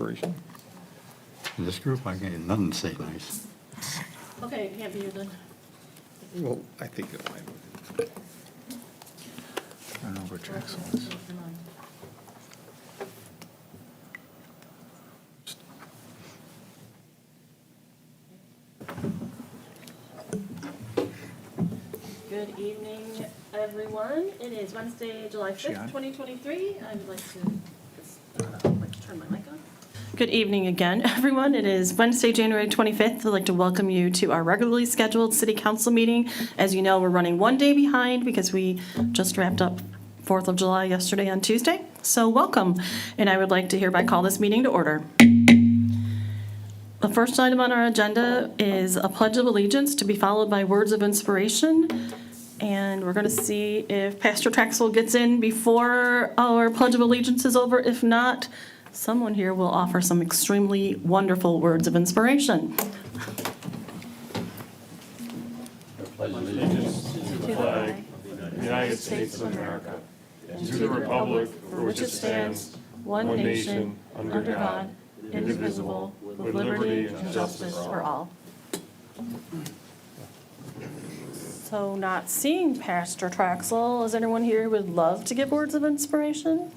inspiration. In this group, I get nothing to say nice. Okay, it can't be you then. Well, I think it might. I don't know where Jackson is. Good evening, everyone. It is Wednesday, July She 5th, on? 2023. I would like to turn my mic on. Good evening again, everyone. It is Wednesday, January 25th. I'd like to welcome you to our regularly scheduled city council meeting. As you know, we're running one day behind because we just wrapped up 4th of July yesterday on Tuesday. So welcome. And I would like to hereby call this meeting to order. The first item on our agenda is a pledge of allegiance to be followed by words of inspiration. And we're going to see if Pastor Traxel gets in before our pledge of allegiance is over. If not, someone here will offer some extremely wonderful words of inspiration. United States of America, and to the republic for which it stands, one nation, under God, indivisible, with liberty and justice for all. So not seeing Pastor Traxel, is anyone here who would love to give words of inspiration?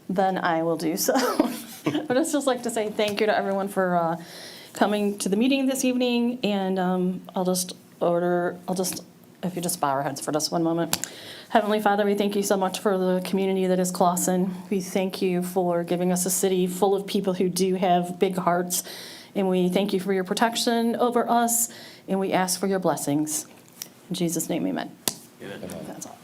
Then I will do so. But I'd just like to say thank you to everyone for coming to the meeting this evening, and if you just bow our heads for just one moment. Heavenly Father, we thank you so much for the community that is Clawson. We thank you for giving us a city full of people who do have big hearts, and we thank you for your protection over us, and we ask for your blessings. In Jesus' name, amen. That's all.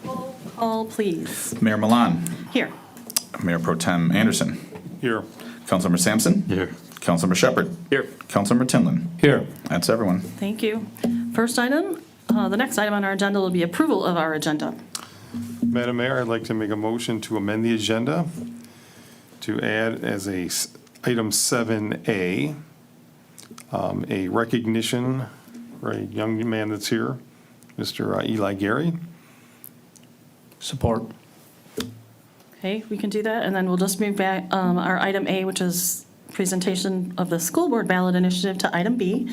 Roll call, please. Mayor Milan, Here. Mayor Pro Tem Anderson, Here. Councilmember Sampson, Here. Councilmember Shepherd, Here. Councilmember Tinlin. Here. That's everyone. Thank you. First item, the next item on our agenda will be approval of our agenda. Madam Mayor, I'd like to make a motion to amend the agenda to add as item 7A, a recognition for a young man that's here, Mr. Eli Gary. Support. Okay, we can do that, and then we'll just move back our item A, which is presentation of the school board ballot initiative, to item B.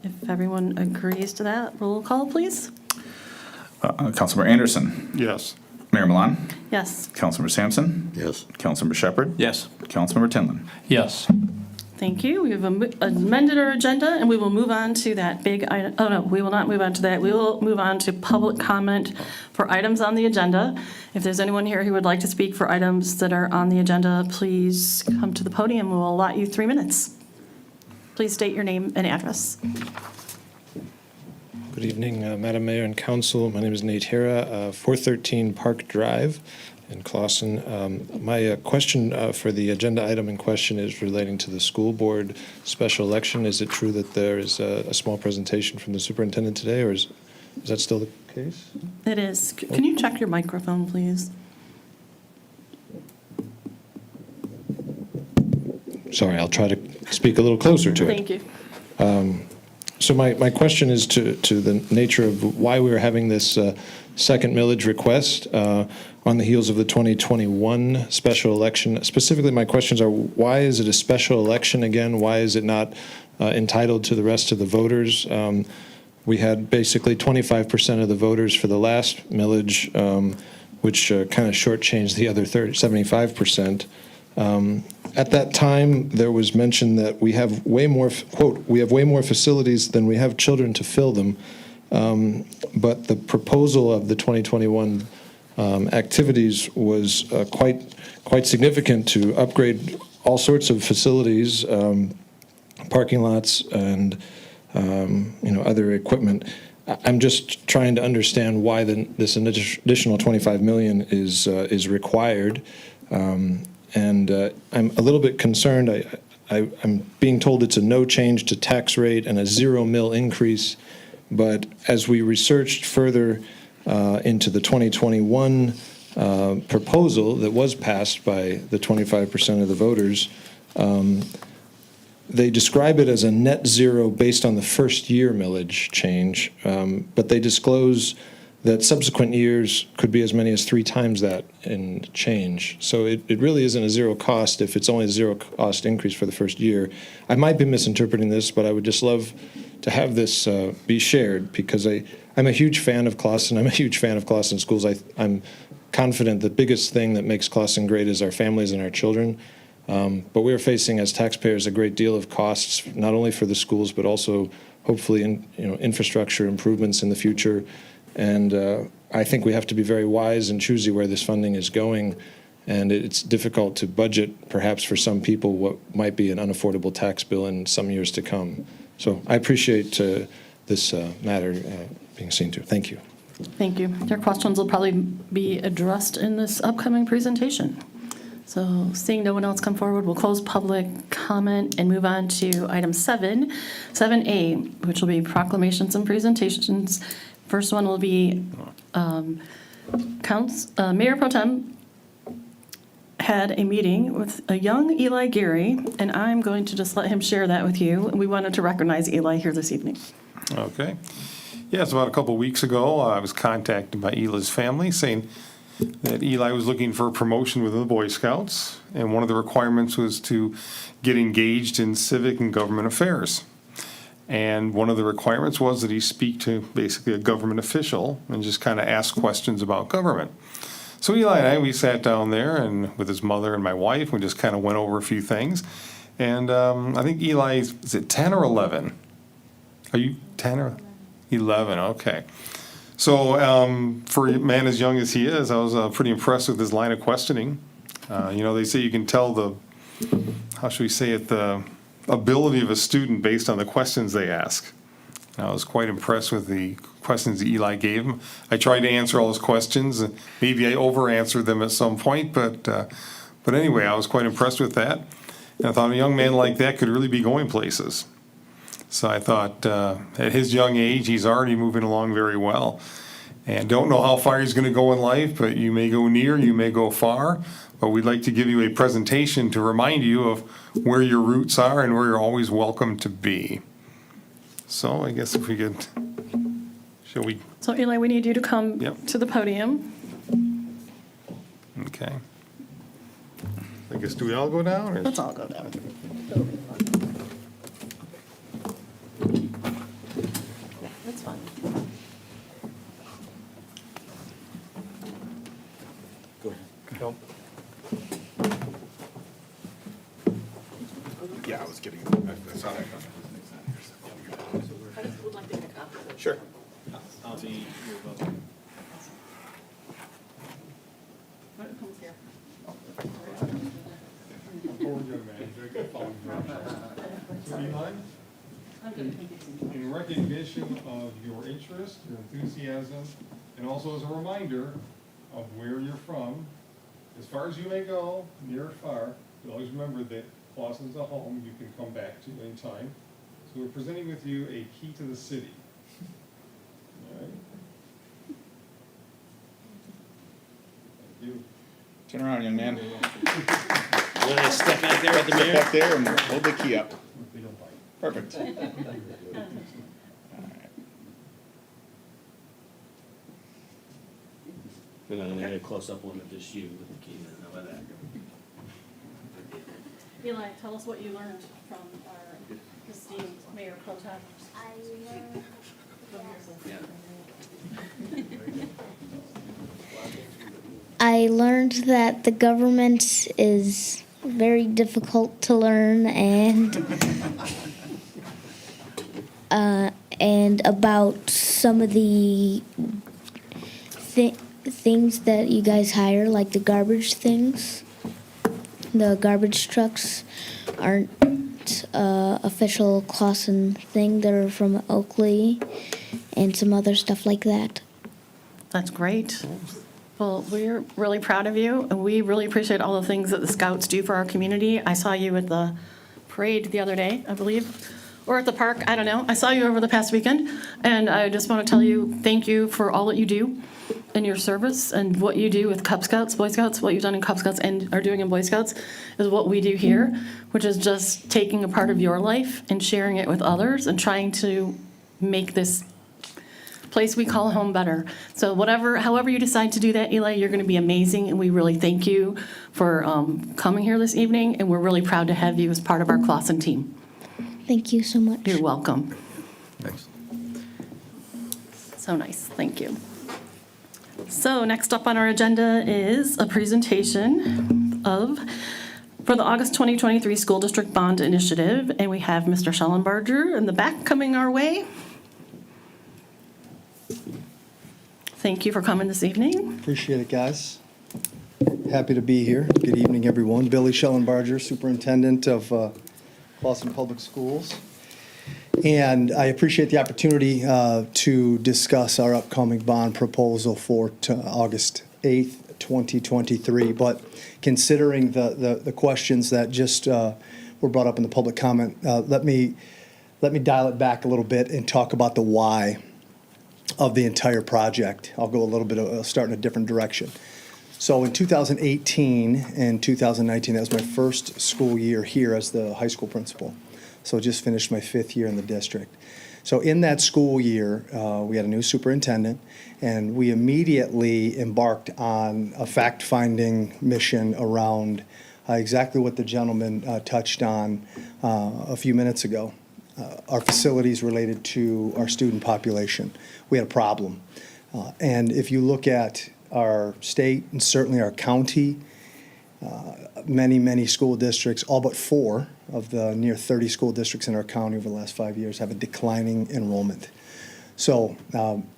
If everyone agrees to that, roll call, please. Councilmember Anderson, Yes. Mayor Milan, Yes, Councilmember Sampson, Yes. Councilmember Shepherd, Yes. Councilmember Tinlin. Yes. thank you. We have amended our agenda, and we will move on to that big item. Oh, no, we will not move on to that. We will move on to public comment for items on the agenda. If there's anyone here who would like to speak for items that are on the agenda, please come to the podium. We'll allot you 3 minutes. Please state your name and address. Good evening, Madam Mayor and Council. My name is Nate Hera, 413 Park Drive in Clawson. My question for the agenda item in question is relating to the school board special election. Is it true that there is a small presentation from the superintendent today, or is that still the case? It is. Can you check your microphone, please? Sorry, I'll try to speak a little closer to it. Thank you. So my question is to the nature of why we're having this second millage request on the heels of the 2021 special election. Specifically, my questions are, why is it a special election again? Why is it not entitled to the rest of the voters? We had basically 25% of the voters for the last millage, which kind of shortchanged the other 75%. At that time, there was mention that we have way more, quote, we have way more facilities than we have children to fill them. But the proposal of the 2021 activities was quite significant to upgrade all sorts of facilities, parking lots, and other equipment. I'm just trying to understand why this additional $25 million is required. And I'm a little bit concerned. I'm being told it's a no change to tax rate and a 0 mil increase. But as we researched further into the 2021 proposal that was passed by the 25% of the voters, they describe it as a net zero based on the first year millage change. But they disclose that subsequent years could be as many as 3 times that in change. So it really isn't a zero cost if it's only a zero cost increase for the first year. I might be misinterpreting this, but I would just love to have this be shared, because I'm a huge fan of Clawson. I'm a huge fan of Clawson schools. I'm confident the biggest thing that makes Clawson great is our families and our children. But we're facing as taxpayers a great deal of costs, not only for the schools, but also hopefully infrastructure improvements in the future. And I think we have to be very wise and choosy where this funding is going. And it's difficult to budget, perhaps for some people, what might be an unaffordable tax bill in some years to come. So I appreciate this matter being seen to. Thank you. Thank you. Your questions will probably be addressed in this upcoming presentation. So seeing no one else come forward, we'll close public comment and move on to item 7A, which will be proclamations and presentations. First one will be Mayor Pro Tem had a meeting with a young Eli Gary, and I'm going to just let him share that with you. We wanted to recognize Eli here this evening. Okay. Yeah, it's about a couple weeks ago, I was contacted by Eli's family saying that Eli was looking for a promotion within the Boy Scouts, and one of the requirements was to get engaged in civic and government affairs. And one of the requirements was that he speak to basically a government official and just kind of ask questions about government. So Eli and I, we sat down there and with his mother and my wife, we just kind of went over a few things. And I think Eli, is it 10 or 11? Are you 10 or 11? Okay. So for a man as young as he is, I was pretty impressed with his line of questioning. They say you can tell the, how should we say it, the ability of a student based on the questions they ask. I was quite impressed with the questions that Eli gave him. I tried to answer all his questions. Maybe I over-answered them at some point, but anyway, I was quite impressed with that. And I thought a young man like that could really be going places. So I thought at his young age, he's already moving along very well. And don't know how far he's going to go in life, but you may go near, you may go far. But we'd like to give you a presentation to remind you of where your roots are and where you're always welcome to be. So I guess if we could, shall we? So Eli, we need you to come Yep. to the podium. Okay. I guess, do we all go down? Or? Let's all go down. That's fine. Yeah, I was getting, I saw that coming. I just would like to get a copy. Sure. Comes here. In recognition of your interest, your enthusiasm, and also as a reminder of where you're from, as far as you may go, near or far, but always remember that Clawson's a home you can come back to anytime. So we're presenting with you a key to the city. All right? Thank you. Turn around, young man. You want to step back there with the mayor? Back there and hold the key up. They don't bite. Perfect. And I'm going to get a close-up one of just you with the key. How about that? Eli, tell us what you learned from our esteemed Mayor Pro Tem. I learned that the government is very difficult to learn and about some of the things that you guys hire, like the garbage things. The garbage trucks aren't official Clawson thing. They're from Oakley and some other stuff like that. That's great. Well, we're really proud of you, and we really appreciate all the things that the Scouts do for our community. I saw you at the parade the other day, I believe, or at the park, I don't know. I saw you over the past weekend, and I just want to tell you thank you for all that you do in your service and what you do with Cub Scouts, Boy Scouts, what you've done in Cub Scouts and are doing in Boy Scouts is what we do here, which is just taking a part of your life and sharing it with others and trying to make this place we call home better. So however you decide to do that, Eli, you're going to be amazing, and we really thank you for coming here this evening, and we're really proud to have you as part of our Clausen team. Thank you so much. You're welcome. Thanks. So nice, thank you. So next up on our agenda is a presentation for the August 2023 School District Bond Initiative, and we have Mr. Schellenbarger in the back coming our way. Thank you for coming this evening. Appreciate it, guys. Happy to be here. Good evening, everyone. Billy Schellenbarger, Superintendent of Clausen Public Schools. And I appreciate the opportunity to discuss our upcoming bond proposal for August 8th, 2023. But considering the questions that just were brought up in the public comment, let me dial it back a little bit and talk about the why of the entire project. I'll go a little bit, I'll start in a different direction. So in 2018 and 2019, that was my first school year here as the high school principal. So just finished my 5th year in the district. So in that school year, we had a new superintendent, and we immediately embarked on a fact-finding mission around exactly what the gentleman touched on a few minutes ago. Our facilities related to our student population. We had a problem. And if you look at our state and certainly our county, many school districts, all but 4 of the near 30 school districts in our county over the last 5 years have a declining enrollment. So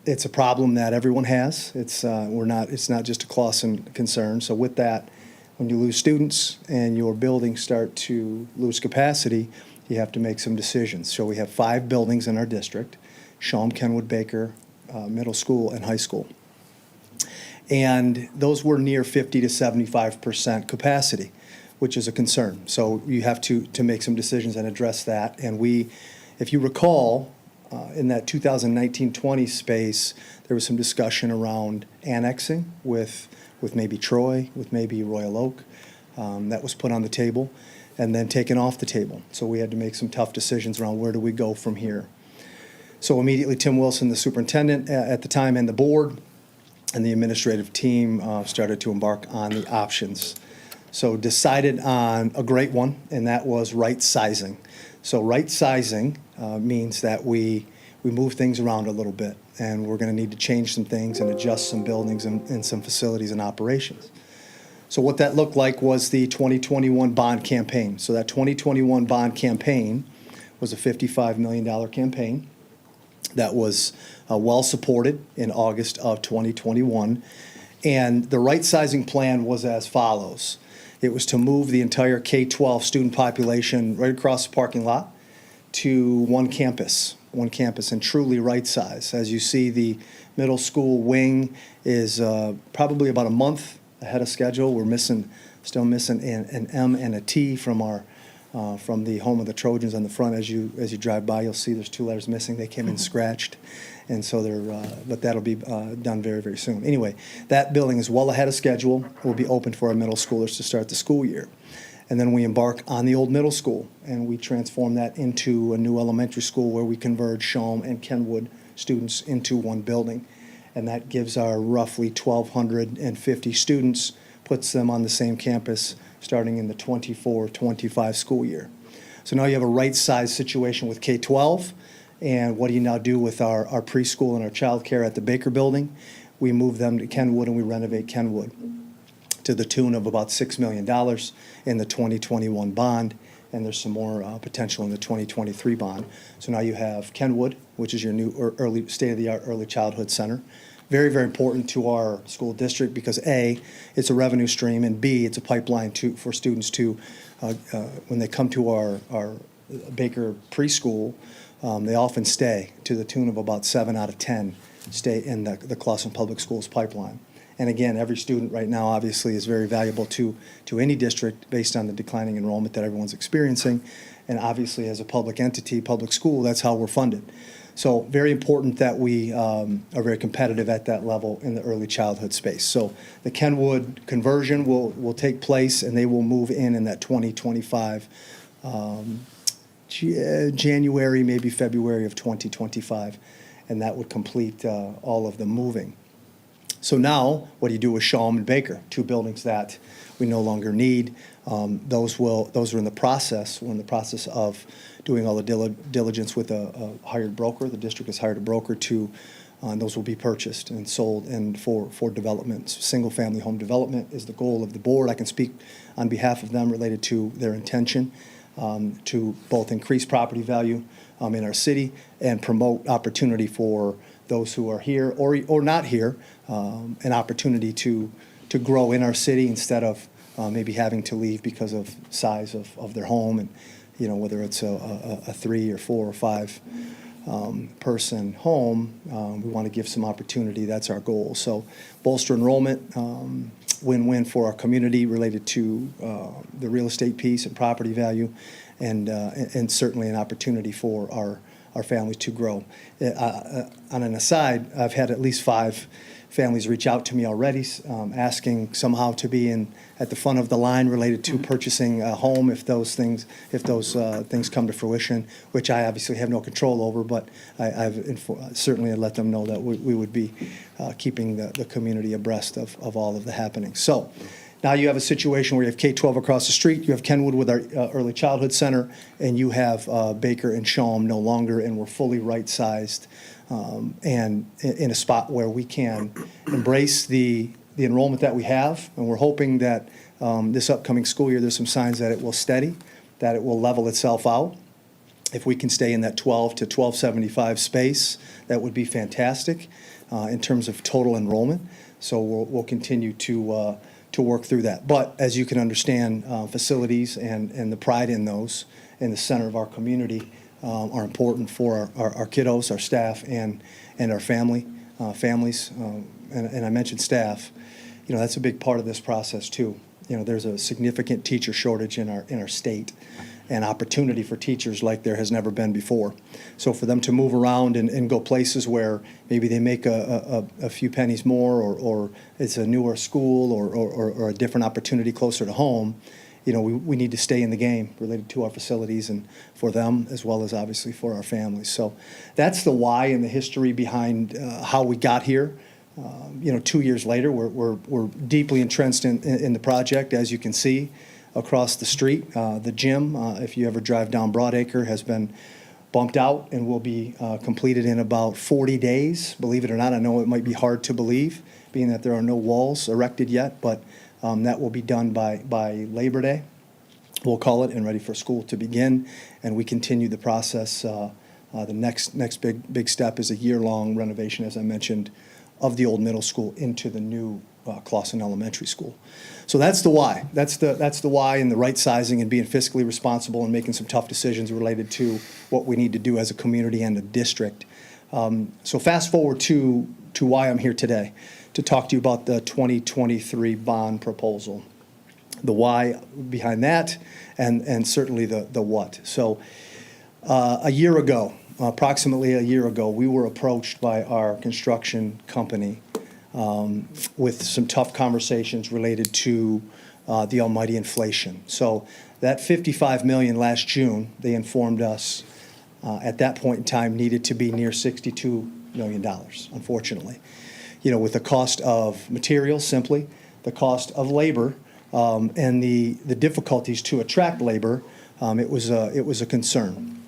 it's a problem that everyone has. It's not just a Clausen concern. So with that, when you lose students and your buildings start to lose capacity, you have to make some decisions. So we have 5 buildings in our district: Shawm, Kenwood, Baker, middle school, and high school. And those were near 50 to 75% capacity, which is a concern. So you have to make some decisions and address that. And we, if you recall, in that 2019-20 space, there was some discussion around annexing with maybe Troy, with maybe Royal Oak. That was put on the table and then taken off the table. So we had to make some tough decisions around where do we go from here. So immediately Tim Wilson, the superintendent at the time, and the board and the administrative team started to embark on the options. So decided on a great one, and that was right sizing. So right sizing means that we move things around a little bit, and we're going to need to change some things and adjust some buildings and some facilities and operations. So what that looked like was the 2021 bond campaign. So that 2021 bond campaign was a $55 million campaign that was well supported in August of 2021. And the right sizing plan was as follows. It was to move the entire K-12 student population right across the parking lot to one campus, and truly right size. As you see, the middle school wing is probably about a month ahead of schedule. We're still missing an M and a T from the home of the Trojans on the front. As you drive by, you'll see there's 2 letters missing. They came in scratched, and so but that'll be done very, very soon. Anyway, that building is well ahead of schedule. Will be open for our middle schoolers to start the school year. And then we embark on the old middle school, and we transform that into a new elementary school where we converge Shawm and Kenwood students into one building. And that gives our roughly 1,250 students, puts them on the same campus starting in the 24-25 school year. So now you have a right-size situation with K-12, and what do you now do with our preschool and our childcare at the Baker building? We move them to Kenwood and we renovate Kenwood to the tune of about $6 million in the 2021 bond, and there's some more potential in the 2023 bond. So now you have Kenwood, which is your new early state-of-the-art early childhood center. Very, very important to our school district because A, it's a revenue stream, and B, it's a pipeline for students to, when they come to our Baker preschool, they often stay to the tune of about 7 out of 10 stay in the Clausen Public Schools pipeline. And again, every student right now obviously is very valuable to any district based on the declining enrollment that everyone's experiencing. And obviously as a public entity, public school, that's how we're funded. So very important that we are very competitive at that level in the early childhood space. So the Kenwood conversion will take place, and they will move in that 2025 January, maybe February of 2025. and that would complete all of the moving. So now, what do you do with Shawm and Baker, two buildings that we no longer need? Those are in the process. We're in the process of doing all the diligence with a hired broker. The district has hired a broker to, and those will be purchased and sold and for development. Single-family home development is the goal of the board. I can speak on behalf of them related to their intention to both increase property value in our city and promote opportunity for those who are here or not here, an opportunity to grow in our city instead of maybe having to leave because of size of their home, and whether it's a 3 or 4 or 5 person home, we want to give some opportunity. That's our goal. So bolster enrollment, win-win for our community related to the real estate piece and property value, and certainly an opportunity for our families to grow. On an aside, I've had at least 5 families reach out to me already, asking somehow to be at the front of the line related to purchasing a home if those things come to fruition, which I obviously have no control over, but I've certainly let them know that we would be keeping the community abreast of all of the happenings. So now you have a situation where you have K-12 across the street, you have Kenwood with our early childhood center, and you have Baker and Shawm no longer, and we're fully right-sized and in a spot where we can embrace the enrollment that we have, and we're hoping that this upcoming school year, there's some signs that it will steady, that it will level itself out. If we can stay in that 12 to 1275 space, that would be fantastic in terms of total enrollment. So we'll continue to work through that. But as you can understand, facilities and the pride in those in the center of our community are important for our kiddos, our staff, and our families. And I mentioned staff. That's a big part of this process too. There's a significant teacher shortage in our state, and opportunity for teachers like there has never been before. So for them to move around and go places where maybe they make a few pennies more, or it's a newer school, or a different opportunity closer to home, we need to stay in the game related to our facilities and for them, as well as obviously for our families. So that's the why and the history behind how we got here. 2 years later, we're deeply entrenched in the project, as you can see across the street. The gym, if you ever drive down Broadacre, has been bumped out and will be completed in about 40 days. Believe it or not, I know it might be hard to believe, being that there are no walls erected yet, but that will be done by Labor Day, we'll call it, and ready for school to begin. And we continue the process. The next big step is a year-long renovation, as I mentioned, of the old middle school into the new Clawson Elementary School. So that's the why. That's the why, and the right sizing and being fiscally responsible and making some tough decisions related to what we need to do as a community and a district. So fast forward to why I'm here today, to talk to you about the 2023 bond proposal, the why behind that, and certainly the what. So approximately a year ago, we were approached by our construction company with some tough conversations related to the almighty inflation. So that $55 million last June, they informed us at that point in time needed to be near $62 million, unfortunately. With the cost of materials, simply, the cost of labor, and the difficulties to attract labor, it was a concern.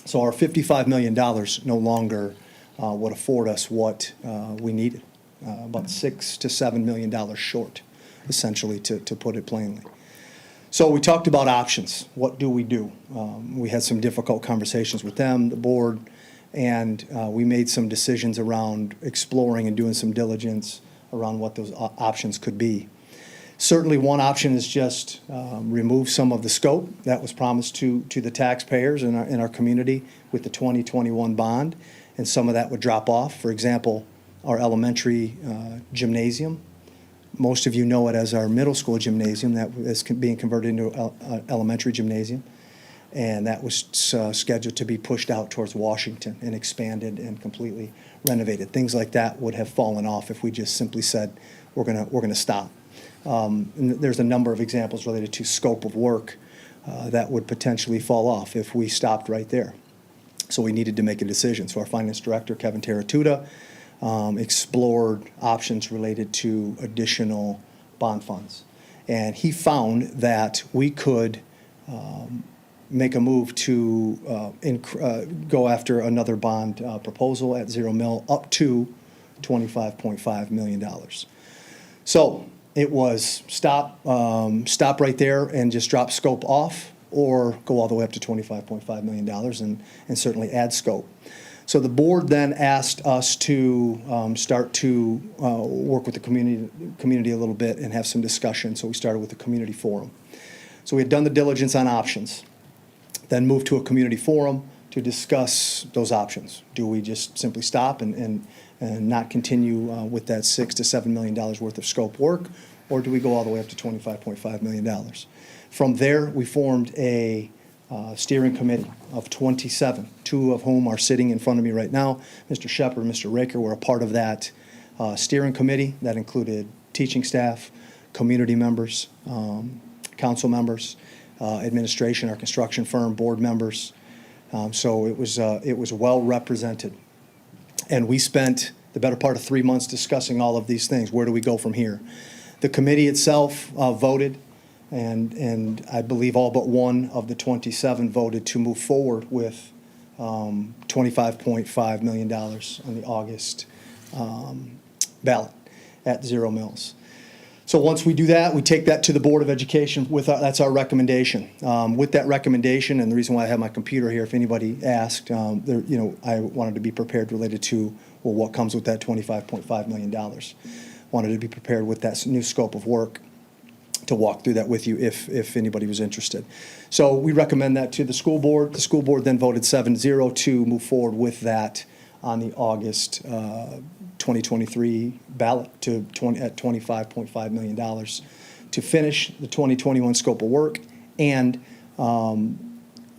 So our $55 million no longer would afford us what we needed, about $6 to $7 million short, essentially, to put it plainly. So we talked about options. What do? We had some difficult conversations with them, the board, and we made some decisions around exploring and doing some diligence around what those options could be. Certainly one option is just remove some of the scope that was promised to the taxpayers in our community with the 2021 bond, and some of that would drop off. For example, our elementary gymnasium. Most of you know it as our middle school gymnasium that is being converted into an elementary gymnasium, and that was scheduled to be pushed out towards Washington and expanded and completely renovated. Things like that would have fallen off if we just simply said we're gonna stop. And there's a number of examples related to scope of work that would potentially fall off if we stopped right there. So we needed to make a decision. So our finance director, Kevin Terratuta, explored options related to additional bond funds. And he found that we could make a move to go after another bond proposal at 0 mil up to $25.5 million. So it was stop right there and just drop scope off, or go all the way up to $25.5 million and certainly add scope. So the board then asked us to start to work with the community a little bit and have some discussion. So we started with the community forum. So we had done the diligence on options, then moved to a community forum to discuss those options. Do we just simply stop and not continue with that $6 to $7 million worth of scope work, or do we go all the way up to $25.5 million? From there, we formed a steering committee of 27, 2 of whom are sitting in front of me right now. Mr. Shepard and Mr. Raker were a part of that steering committee. That included teaching staff, community members, council members, administration, our construction firm, board members. So it was well represented. And we spent the better part of 3 months discussing all of these things. Where do we go from here? The committee itself voted, and I believe all but 1 of the 27 voted to move forward with $25.5 million on the August ballot at 0 mils. So once we do that, we take that to the Board of Education that's our recommendation. With that recommendation, and the reason why I have my computer here, if anybody asked, I wanted to be prepared related to, well, what comes with that $25.5 million. Wanted to be prepared with that new scope of work to walk through that with you if anybody was interested. So we recommend that to the school board. The school board then voted 7-0 to move forward with that on the August 2023 ballot at $25.5 million to finish the 2021 scope of work and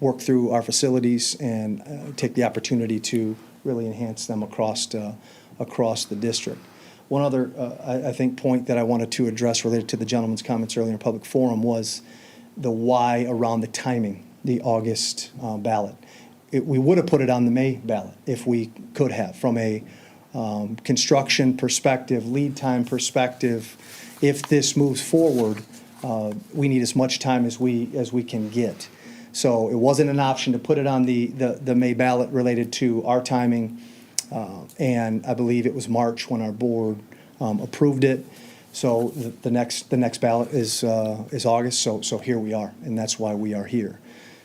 work through our facilities and take the opportunity to really enhance them across the district. One other, I think, point that I wanted to address related to the gentleman's comments earlier in public forum was the why around the timing, the August ballot. We would have put it on the May ballot if we could have, from a construction perspective, lead time perspective. If this moves forward, we need as much time as we can get. So it wasn't an option to put it on the May ballot related to our timing. And I believe it was March when our board approved it. So the next ballot is August. So here we are, and that's why we are here.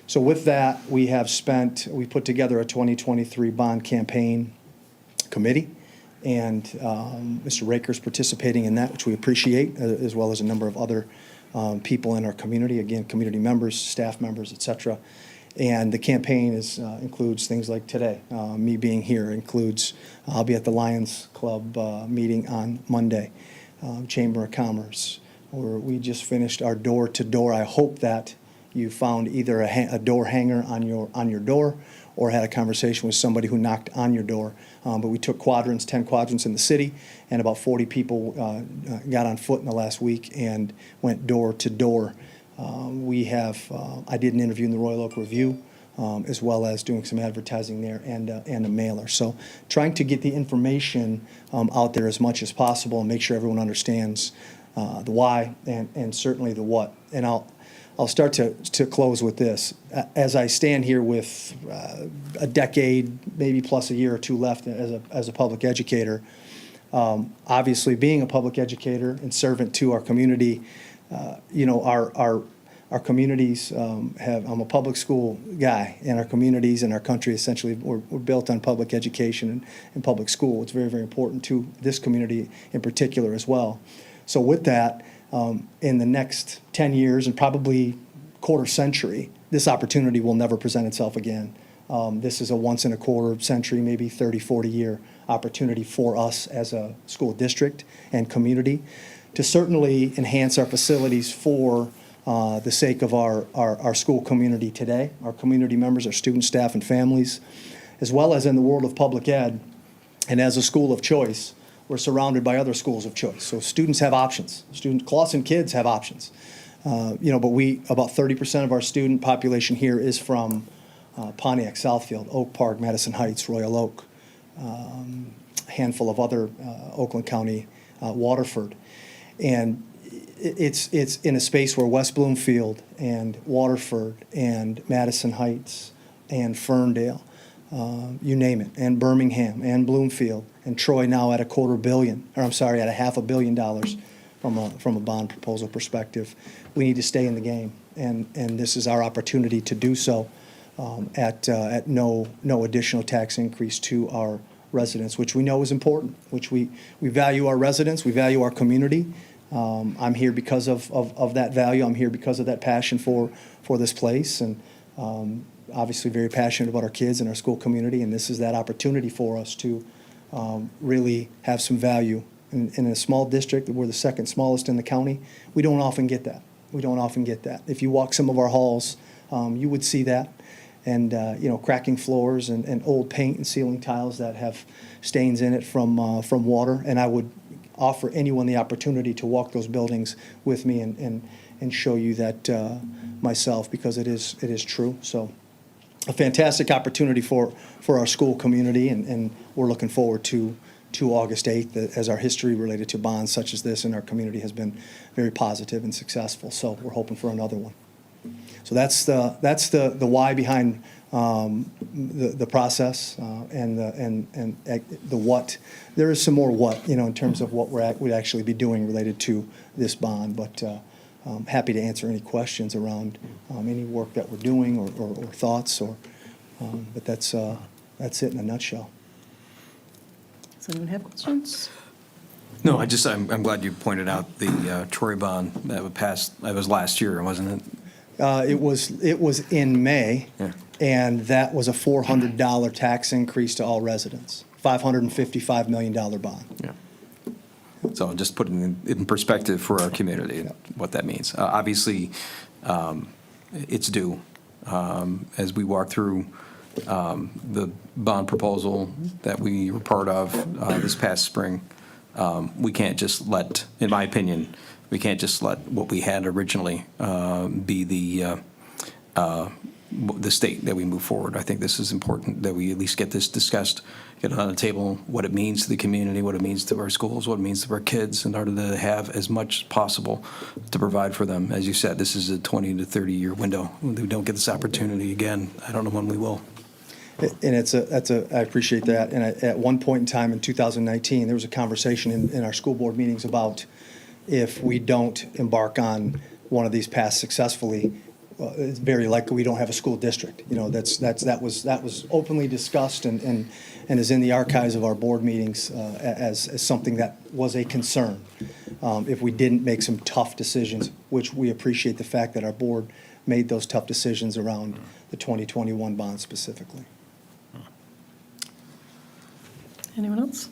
So with that, we put together a 2023 bond campaign committee, and Mr. Raker's participating in that, which we appreciate, as well as a number of other people in our community, again, community members, staff members, et cetera. And the campaign includes things like today. Me being here includes, I'll be at the Lions Club meeting on Monday, Chamber of Commerce, where we just finished our door-to-door. I hope that you found either a door hanger on your door or had a conversation with somebody who knocked on your door. But we took 10 quadrants in the city, and about 40 people got on foot in the last week and went door to door. I did an interview in the Royal Oak Review, as well as doing some advertising there and a mailer. So trying to get the information out there as much as possible and make sure everyone understands the why and certainly the what. And I'll start to close with this. As I stand here with a decade, maybe plus a year or two left as a public educator, obviously being a public educator and servant to our community, our communities I'm a public school guy, and our communities and our country essentially we're built on public education and public school. It's very, very important to this community in particular as well. So with that, in the next 10 years and probably quarter century, this opportunity will never present itself again. This is a once in a quarter century, maybe 30, 40 year opportunity for us as a school district and community to certainly enhance our facilities for the sake of our school community today, our community members, our student, staff, and families, as well as in the world of public ed. And as a school of choice, we're surrounded by other schools of choice. So students have options. Clawson kids have options. But about 30% of our student population here is from Pontiac Southfield, Oak Park, Madison Heights, Royal Oak, handful of other Oakland County, Waterford. And it's in a space where West Bloomfield and Waterford and Madison Heights and Ferndale, you name it, and Birmingham and Bloomfield and Troy now at at $500 million from a bond proposal perspective. We need to stay in the game, and this is our opportunity to do so at no additional tax increase to our residents, which we know is important, which we value our residents, we value our community. I'm here because of that value. I'm here because of that passion for this place, and obviously very passionate about our kids and our school community, and this is that opportunity for us to really have some value. In a small district, we're the second smallest in the county, we don't often get that. We don't often get that. If you walk some of our halls, you would see that. And, cracking floors and old paint and ceiling tiles that have stains in it from water. And I would offer anyone the opportunity to walk those buildings with me and show you that myself, because it is true. So a fantastic opportunity for our school community, and we're looking forward to August 8th, as our history related to bonds such as this in our community has been very positive and successful. So we're hoping for another one. So that's the why behind the process and the what. There is some more what, in terms of what we'd actually be doing related to this bond, but I'm happy to answer any questions around any work that we're doing or thoughts, but that's it in a nutshell. Does anyone have questions? No, I'm glad you pointed out the Troy bond that would pass, that was last year, wasn't it? It was in May, Yeah. and that was a $400 tax increase to all residents, $555 million bond. Yeah. So just putting in perspective for our community, what that means. Obviously, it's due. As we walk through the bond proposal that we were part of this past spring, we can't just let, in my opinion, we can't just let what we had originally be the state that we move forward. I think this is important that we at least get this discussed, get it on the table, what it means to the community, what it means to our schools, what it means to our kids, in order to have as much as possible to provide for them. As you said, this is a 20 to 30-year window. We don't get this opportunity again. I don't know when we will. And I appreciate that. And at one point in time in 2019, there was a conversation in our school board meetings about if we don't embark on one of these paths successfully, it's very likely we don't have a school district. That was openly discussed and is in the archives of our board meetings as something that was a concern if we didn't make some tough decisions, which we appreciate the fact that our board made those tough decisions around the 2021 bond specifically. Anyone else?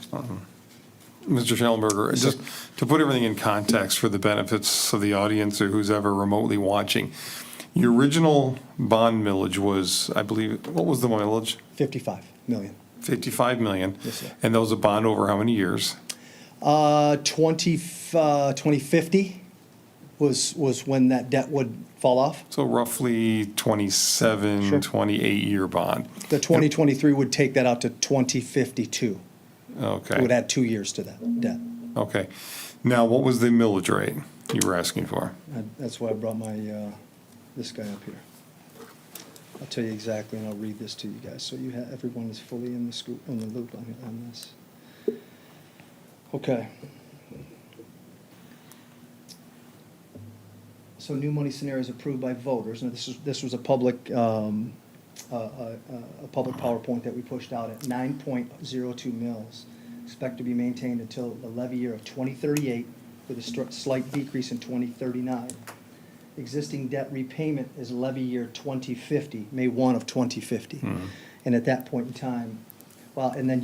Mr. Schellenberger, just to put everything in context for the benefits of the audience or who's ever remotely watching, your original bond millage was, I believe, what was the millage? 55 million. 55 million. Yes, sir. And that was a bond over how many years? 2050 was when that debt would fall off. So roughly 27, Sure. 28-year bond. The 2023 would take that out to 2052. It would Okay, add 2 years to that debt. okay. Now, what was the millage rate you were asking for? That's why I brought this guy up here. I'll tell you exactly, and I'll read this to you guys, so everyone is fully in the loop on this. Okay. So new money scenarios approved by voters. Now, this was a public PowerPoint that we pushed out at 9.02 mils. Expect to be maintained until the levy year of 2038, with a slight decrease in 2039. Existing debt repayment is levy year 2050, May 1 of 2050. And at that point in time, and then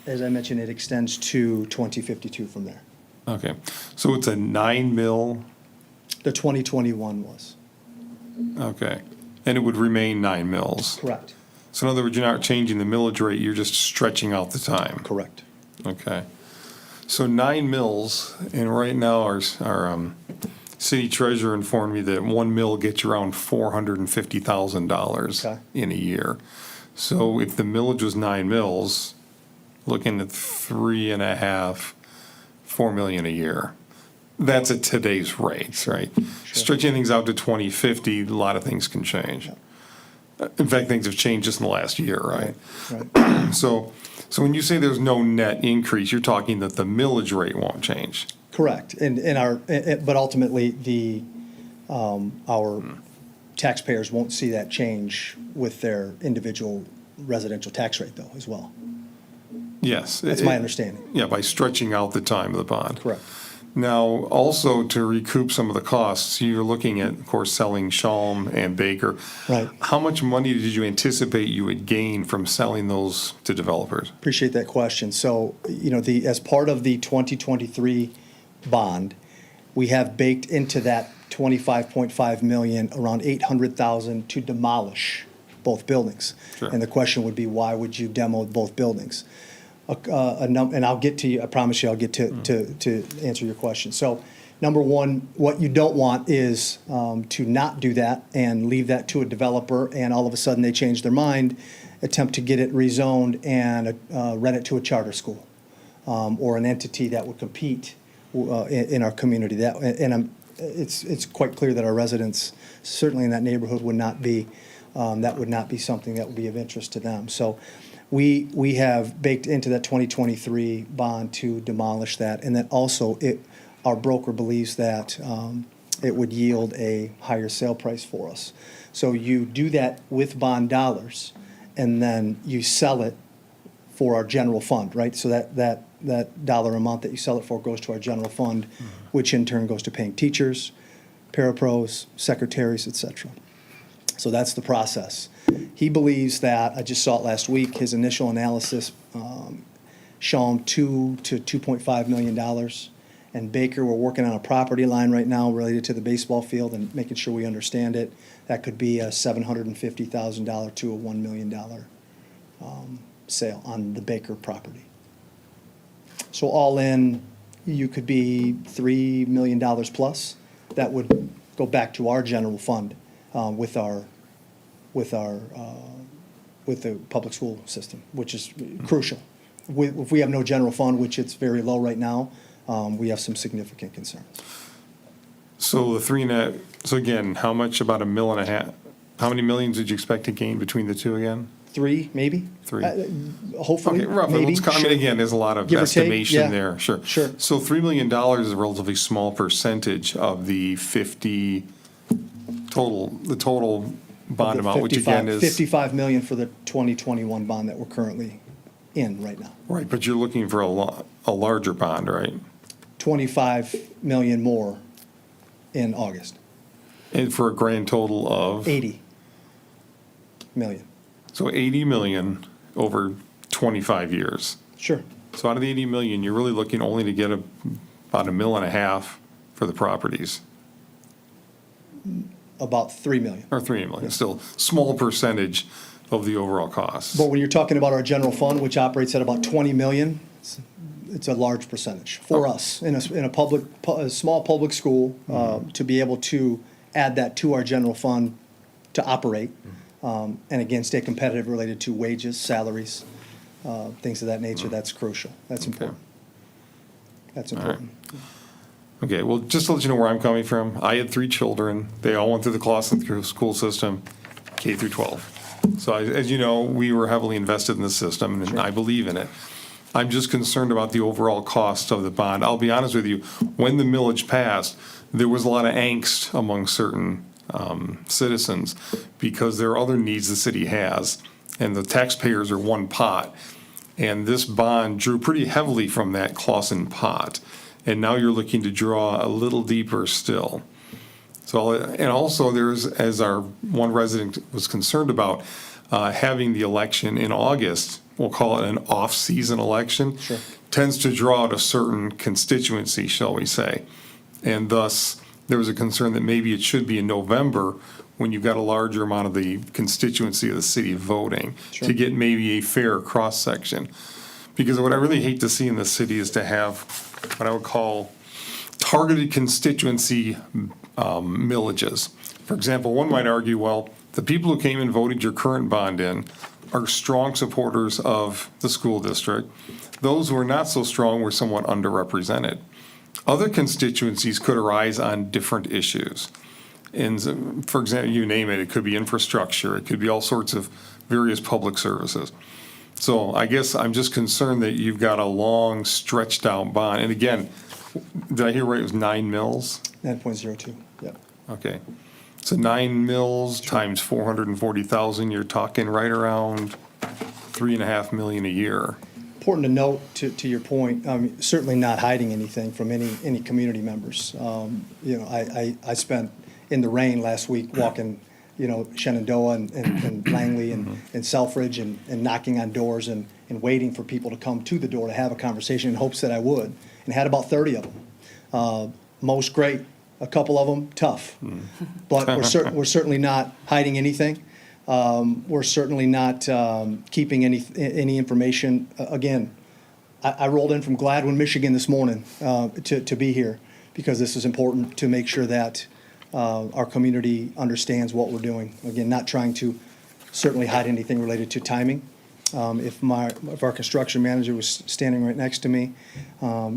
as I mentioned, it extends to 2052 from there. Okay, so it's a 9 mil, The 2021 was, okay, and it would remain 9 mils. correct, So in other words, you're not changing the millage rate, you're just stretching out the time. correct. Okay. So 9 mils, and right now our city treasurer informed me that 1 mil gets you around $450,000 Okay. in a year. So if the millage was 9 mils, looking at 3.5, 4 million a year. That's at today's rates, right? Stretching things out to 2050, a lot of things can change. In fact, things have changed just in the last year, right? Right. So when you say there's no net increase, you're talking that the millage rate won't change. Correct. But ultimately, our taxpayers won't see that change with their individual residential tax rate though, as well. Yes. That's my understanding. Yeah, by stretching out the time of the bond. Correct. Now, also to recoup some of the costs, you're looking at, of course, selling Shalom and Baker. Right. How much money did you anticipate you would gain from selling those to developers? Appreciate that question. So, as part of the 2023 bond, we have baked into that 25.5 million, around 800,000 to demolish both buildings. Sure. And the question would be, why would you demo both buildings? And I'll get to you, I promise you, I'll get to answer your question. So, number one, what you don't want is to not do that and leave that to a developer, and all of a sudden they change their mind, attempt to get it rezoned and rent it to a charter school or an entity that would compete in our community. It's quite clear that our residents, certainly in that neighborhood, would not be something that would be of interest to them. So we have baked into that 2023 bond to demolish that, and then also our broker believes that it would yield a higher sale price for us. So you do that with bond dollars, and then you sell it for our general fund, right? So that dollar amount that you sell it for goes to our general fund, which in turn goes to paying teachers, parapros, secretaries, et cetera. So that's the process. He believes that, I just saw it last week, his initial analysis show him $2 to $2.5 million. And Baker, we're working on a property line right now related to the baseball field and making sure we understand it. That could be a $750,000 to a $1 million sale on the Baker property. So all in, you could be $3 million plus. That would go back to our general fund with the public school system, which is crucial. If we have no general fund, which it's very low right now, we have some significant concerns. So so again, how much, about $1.5 million? How many millions did you expect to gain between the two again? 3, maybe? 3. Hopefully, Okay, roughly. maybe. I mean, again, there's a lot of Give or take, estimation yeah. there, sure. Sure. So $3 million is a relatively small percentage of the 50 total bond amount, which again is. 55 million for the 2021 bond that we're currently in right now. Right, but you're looking for a larger bond, right? 25 million more in August. And for a grand total of? 80 million. So 80 million over 25 years. Sure. So out of the 80 million, you're really looking only to get about $1.5 million for the properties, About 3 million. or 3 million, still small percentage of the overall cost. But when you're talking about our general fund, which operates at about 20 million, it's a large percentage for us in a small public school, to be able to add that to our general fund to operate. And again, stay competitive related to wages, salaries, things of that nature. That's crucial. That's important. That's important. Okay, well, just to let you know where I'm coming from, I had 3 children. They all went through the Clausen school system, K through 12. So as you know, we were heavily invested in the system, and I believe in it. I'm just concerned about the overall cost of the bond. I'll be honest with you, when the millage passed, there was a lot of angst among certain citizens because there are other needs the city has, and the taxpayers are one pot. And this bond drew pretty heavily from that Clausen pot. And now you're looking to draw a little deeper still. So, and also there's, as our one resident was concerned about, having the election in August, we'll call it an off-season election, Sure. tends to draw out a certain constituency, shall we say. And thus, there was a concern that maybe it should be in November when you've got a larger amount of the constituency of the city voting Sure. to get maybe a fair cross-section. Because what I really hate to see in the city is to have what I would call targeted constituency millages. For example, one might argue, well, the people who came and voted your current bond in are strong supporters of the school district. Those who are not so strong were somewhat underrepresented. Other constituencies could arise on different issues. And for example, you name it, it could be infrastructure, it could be all sorts of various public services. So I guess I'm just concerned that you've got a long stretched out bond. And again, did I hear right, it was 9 mills? 9.02, yep. Okay. So 9 mills times 440,000, you're talking right around 3.5 million a year. Important to note, to your point, certainly not hiding anything from any community members. You know, I spent in the rain last week walking, you know, Shenandoah and Langley and Selfridge and knocking on doors and waiting for people to come to the door to have a conversation in hopes that I would, and had about 30 of them. Most great, a couple of them tough. But we're certainly not hiding anything. We're certainly not keeping any information. Again, I rolled in from Gladwin, Michigan this morning to be here because this is important to make sure that our community understands what we're doing. Again, not trying to certainly hide anything related to timing. If our construction manager was standing right next to me,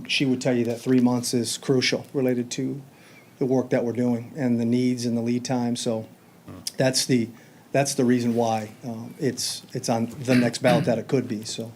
she would tell you that 3 months is crucial related to the work that we're doing and the needs and the lead time. So that's the reason why it's on the next ballot that it could be. So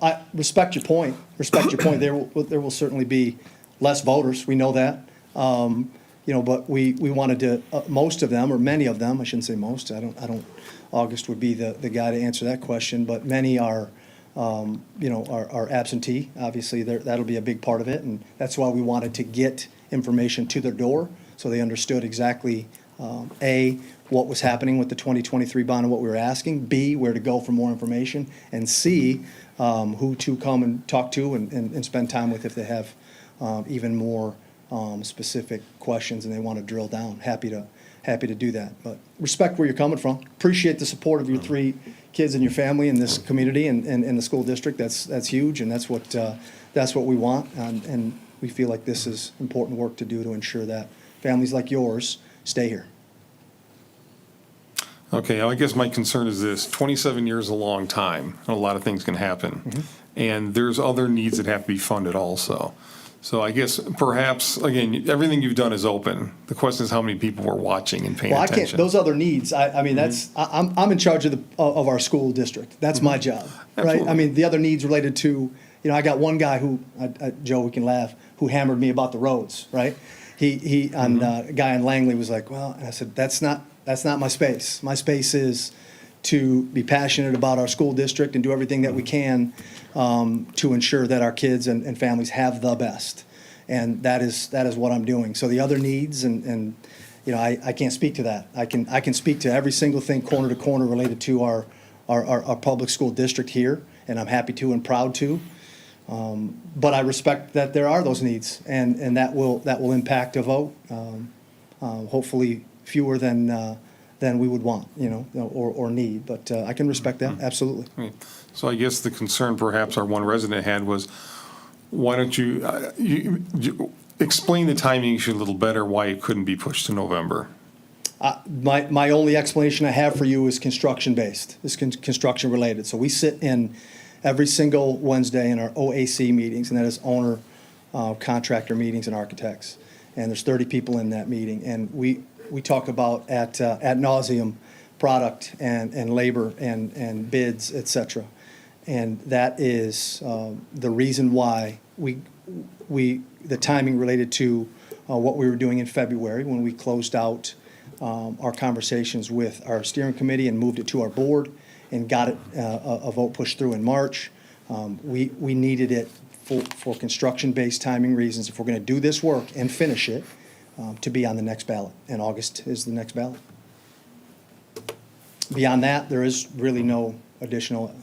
I respect your point. There will certainly be less voters. We know that. You know, but we wanted to, most of them, or many of them, I shouldn't say most, I don't, August would be the guy to answer that question, but many are, you know, are absentee. Obviously, that'll be a big part of it, and that's why we wanted to get information to their door, so they understood exactly, A, what was happening with the 2023 bond and what we were asking, B, where to go for more information, and C, who to come and talk to and spend time with if they have even more specific questions and they want to drill down. Happy to do that. But respect where you're coming from. Appreciate the support of your 3 kids and your family in this community and the school district. That's huge, and that's what we want. And we feel like this is important work to do to ensure that families like yours stay here. Okay, I guess my concern is this, 27 years is a long time, and a lot of things can happen. And there's other needs that have to be funded also. So I guess perhaps, again, everything you've done is open. The question is how many people are watching and paying Well, I attention. can't, those other needs, I mean, I'm in charge of our school district. That's my job, right? Absolutely. I mean, the other needs related to, you know, I got one guy who, Joe, we can laugh, who hammered me about the roads, right? A guy in Langley was like, well, and I said, that's not my space. My space is to be passionate about our school district and do everything that we can to ensure that our kids and families have the best. And that is what I'm doing. So the other needs and you know, I can't speak to that. I can speak to every single thing corner to corner related to our public school district here, and I'm happy to and proud to. But I respect that there are those needs, and that will impact a vote. Hopefully fewer than we would want, you know, or need. But I can respect that, absolutely. So I guess the concern perhaps our one resident had was, why don't you explain the timing issue a little better, why it couldn't be pushed to November? My only explanation I have for you is construction-based, is construction-related. So we sit in every single Wednesday in our OAC meetings, and that is owner, contractor meetings and architects. And there's 30 people in that meeting. And we talk about at nauseum product and labor and bids, et cetera. And that is the reason why the timing related to what we were doing in February when we closed out our conversations with our steering committee and moved it to our board and got it a vote pushed through in March. We needed it for construction-based timing reasons. If we're going to do this work and finish it, to be on the next ballot, and August is the next ballot. Beyond that, there is really no additional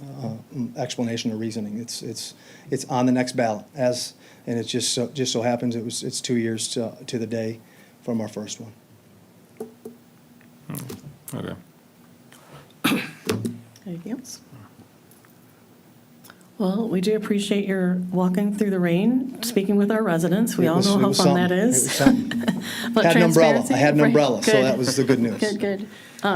explanation or reasoning. It's on the next ballot, and it just so happens it's 2 years to the day from our first one. Okay. Anything else? Well, we do appreciate your walking through the rain, speaking with our residents. We It all was- know it how was fun that something. It is. was something. But Had an umbrella. transparency, I had an right, umbrella, so good. that was the good news. Good, good.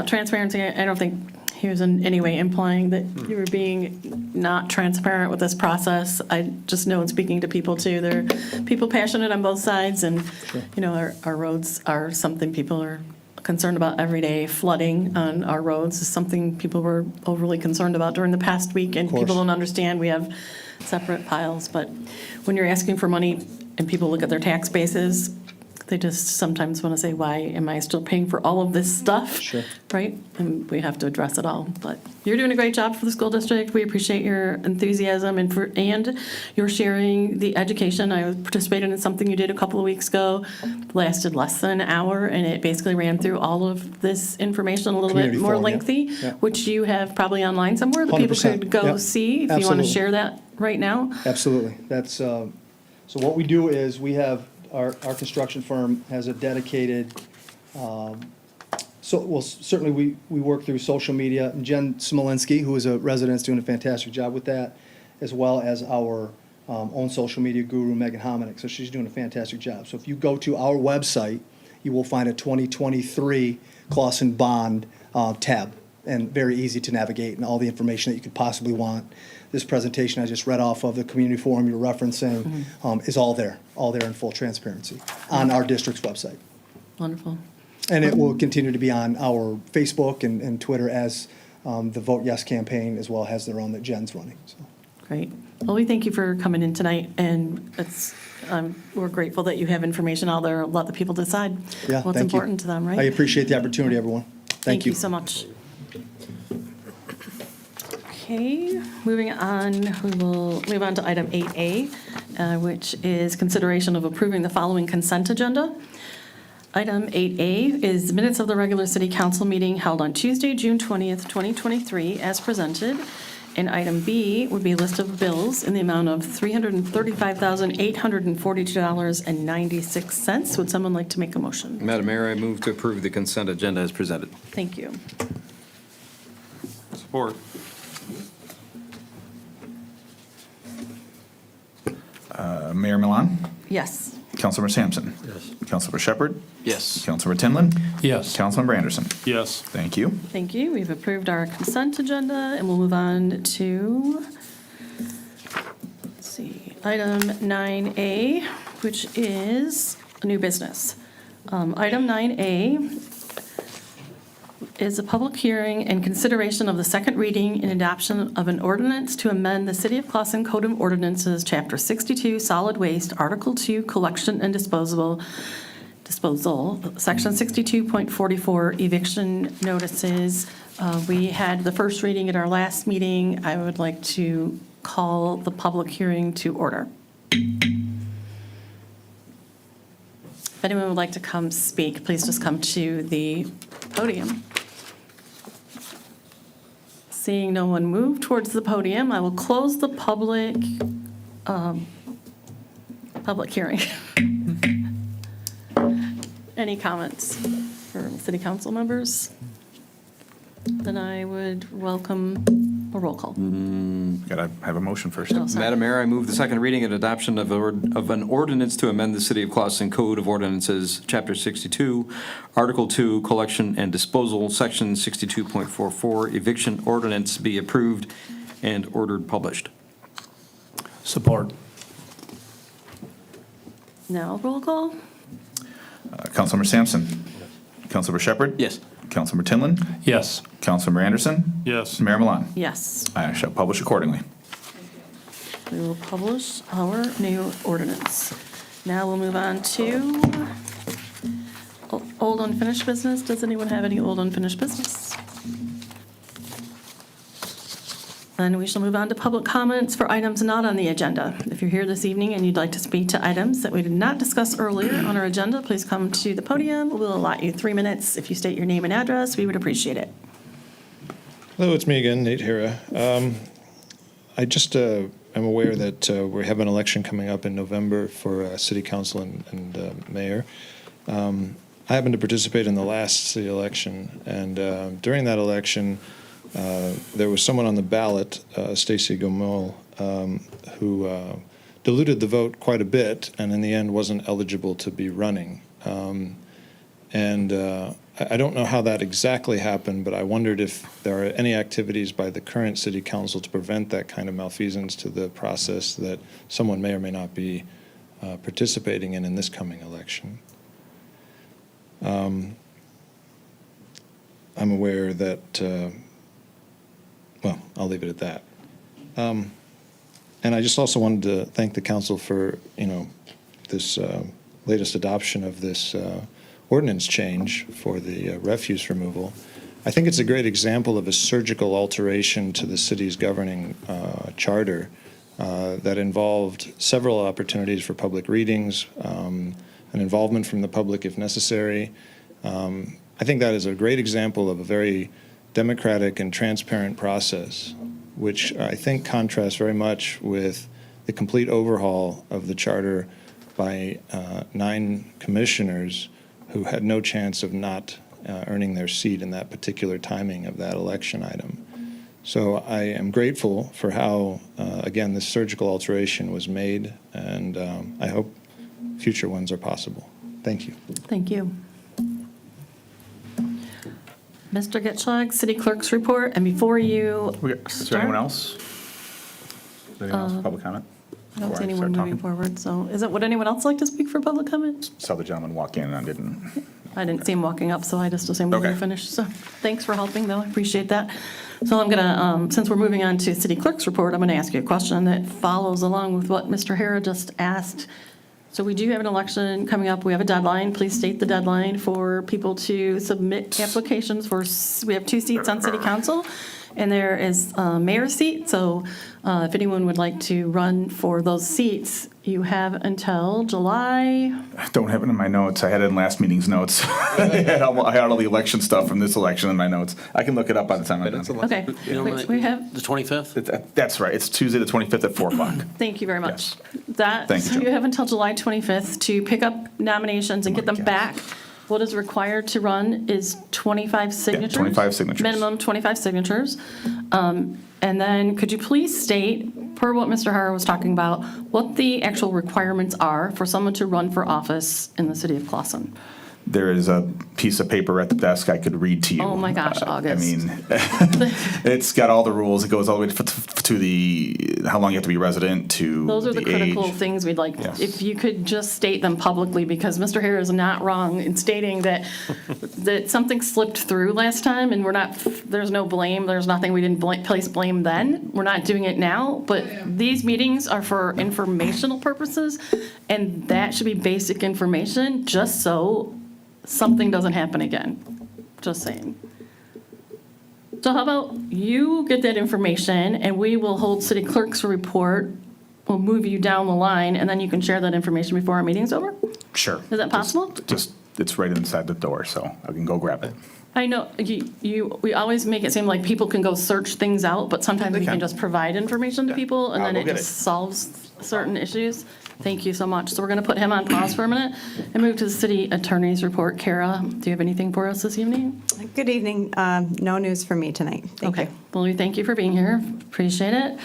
Transparency, I don't think he was in any way implying that you were being not transparent with this process. I just know in speaking to people too, there are people passionate on both sides, and, you know, our roads are something people are concerned about every day. Flooding on our roads is something people were overly concerned about during the past week, and course. people don't understand. We have separate piles, but when you're asking for money and people look at their tax bases, they just sometimes want to say, why am I still paying for all of this stuff? Sure. Right? And we have to address it all. But you're doing a great job for the school district. We appreciate your enthusiasm and your sharing the education. I participated in something you did a couple of weeks ago, lasted less than an hour, and it basically ran through all of this information a little bit Community more forum, yeah. lengthy, Yeah. which you have probably online somewhere that people 100%. could go Yep. see if you want Absolutely. to share that right now. Absolutely. That's, so what we do is we have, our construction firm has a dedicated, certainly we work through social media. And Jen Smolinski, who is a resident, is doing a fantastic job with that, as well as our own social media guru, Megan Hominick. So she's doing a fantastic job. So if you go to our website, you will find a 2023 Clausen Bond tab, and very easy to navigate, and all the information that you could possibly want. This presentation I just read off of the community forum you're referencing is all there in full transparency on our district's website. Wonderful. And it will continue to be on our Facebook and Twitter as the Vote Yes campaign, as well as their own that Jen's running. So. Great. Well, we thank you for coming in tonight, and we're grateful that you have information out there. Let the people decide Yeah, what's thank you. important to them, right? I appreciate the opportunity, everyone. Thank you. so much. Okay, moving on, we will move on to item 8A, which is consideration of approving the following consent agenda. Item 8A is minutes of the regular city council meeting held on Tuesday, June 20th, 2023, as presented. And item B would be a list of bills in the amount of $335,842.96. Would someone like to make a motion? Madam Mayor, I move to approve the consent agenda as presented. Thank you. Support. Mayor Milan, Yes. Councilmember Sampson. Yes. Councilmember Shepherd, Yes. Councilmember Tinlin, Yes. Councilmember Anderson. Yes. Thank you. Thank you. We've approved our consent agenda, and we'll move on to, let's see, item 9A, which is a new business. Item 9A is a public hearing and consideration of the second reading and adoption of an ordinance to amend the City of Clausen Code of Ordinances, Chapter 62, Solid Waste, Article 2, Collection and Disposal, Section 62.44, Eviction Notices. We had the first reading at our last meeting. I would like to call the public hearing to order. If anyone would like to come speak, please just come to the podium. Seeing no one move towards the podium, I will close the public hearing. Any comments for city council members? Then I would welcome a roll call. Gotta have a motion first. Oh, sorry. Madam Mayor, I move the second reading and adoption of an ordinance to amend the City of Clausen Code of Ordinances, Chapter 62, Article 2, Collection and Disposal, Section 62.44, Eviction Ordinance be approved and ordered published. Support. Now roll call? Councilmember Sampson. Councilmember Shepherd. Yes. Councilmember Tinlin, Yes. Councilmember Anderson. Yes. Mayor Milan. Yes. I shall publish accordingly. We will publish our new ordinance. Now we'll move on to old unfinished business. Does anyone have any old unfinished business? Then we shall move on to public comments for items not on the agenda. If you're here this evening and you'd like to speak to items that we did not discuss earlier on our agenda, please come to the podium. We'll allot you 3 minutes. If you state your name and address, we would appreciate it. Hello, it's me again, Nate Hira. I just am aware that we have an election coming up in November for city council and mayor. I happened to participate in the last city election, and during that election, there was someone on the ballot, Stacy Gomel, who diluted the vote quite a bit and in the end wasn't eligible to be running. I don't know how that exactly happened, but I wondered if there are any activities by the current city council to prevent that kind of malfeasance to the process that someone may or may not be participating in this coming election. I'm aware that, well, I'll leave it at that. And I just also wanted to thank the council for, this latest adoption of this ordinance change for the refuse removal. I think it's a great example of a surgical alteration to the city's governing charter that involved several opportunities for public readings, an involvement from the public if necessary. I think that is a great example of a very democratic and transparent process, which I think contrasts very much with the complete overhaul of the charter by 9 commissioners who had no chance of not earning their seat in that particular timing of that election item. So I am grateful for how, again, this surgical alteration was made, and I hope future ones are possible. Thank you. Thank you. Mr. Getschlag, City Clerk's report, and before you Is there anyone else? Is there anyone else for public comment? I don't Before see I anyone start moving talking? forward, so would anyone else like to speak for public comment? Saw the gentleman walk in and I didn't. I didn't see him walking up, so I just assumed we were Okay. finished. So thanks for helping, though. I appreciate that. So I'm going to, since we're moving on to City Clerk's report, I'm going to ask you a question that follows along with what Mr. Hara just asked. So we do have an election coming up. We have a deadline. Please state the deadline for people to submit applications for, we have 2 seats on City Council, and there is a mayor's seat. So if anyone would like to run for those seats, you have until July. I don't have it in my notes. I had it in last meeting's notes. I had all the election stuff from this election in my notes. I can look it up by the time I'm done. Okay, You know what? we have, The 25th? That's right. It's Tuesday, the 25th at 4 o'clock. thank you very much. Thank you, So Joe. you have until July 25th to pick up nominations and get them gosh. back. What is required to run is 25 signatures. 25 signatures. Minimum 25 signatures. And then could you please state, per what Mr. Hara was talking about, what the actual requirements are for someone to run for office in the city of Clawson? There is a piece of paper at the desk I could read to you. Oh my gosh, August. I mean, it's got all the rules. It goes all the way to the, how long you have to be resident, to Those are the critical age. things we'd like, Yes. if you could just state them publicly, because Mr. Hare is not wrong in stating that, that something slipped through last time, and we're not, there's no blame, there's nothing, we didn't place blame then, we're not doing it now, but these meetings are for informational purposes, and that should be basic information, just so something doesn't happen again, just saying. So how about you get that information, and we will hold city clerk's report. We'll move you down the line, and then you can share that information before our meeting's over? Sure. Is that possible? Just, it's right inside the door, so I can go grab it. I know, we always make it seem like people can go search things out, but sometimes They we can can. just provide information to people, and I'll then go it get just it. solves certain issues. Thank you so much. So we're going to put him on pause for a minute and move to the city attorney's report. Kara, do you have anything for us this evening? Good evening. No news for me tonight. Thank Okay, you. well, we thank you for being here. Appreciate it.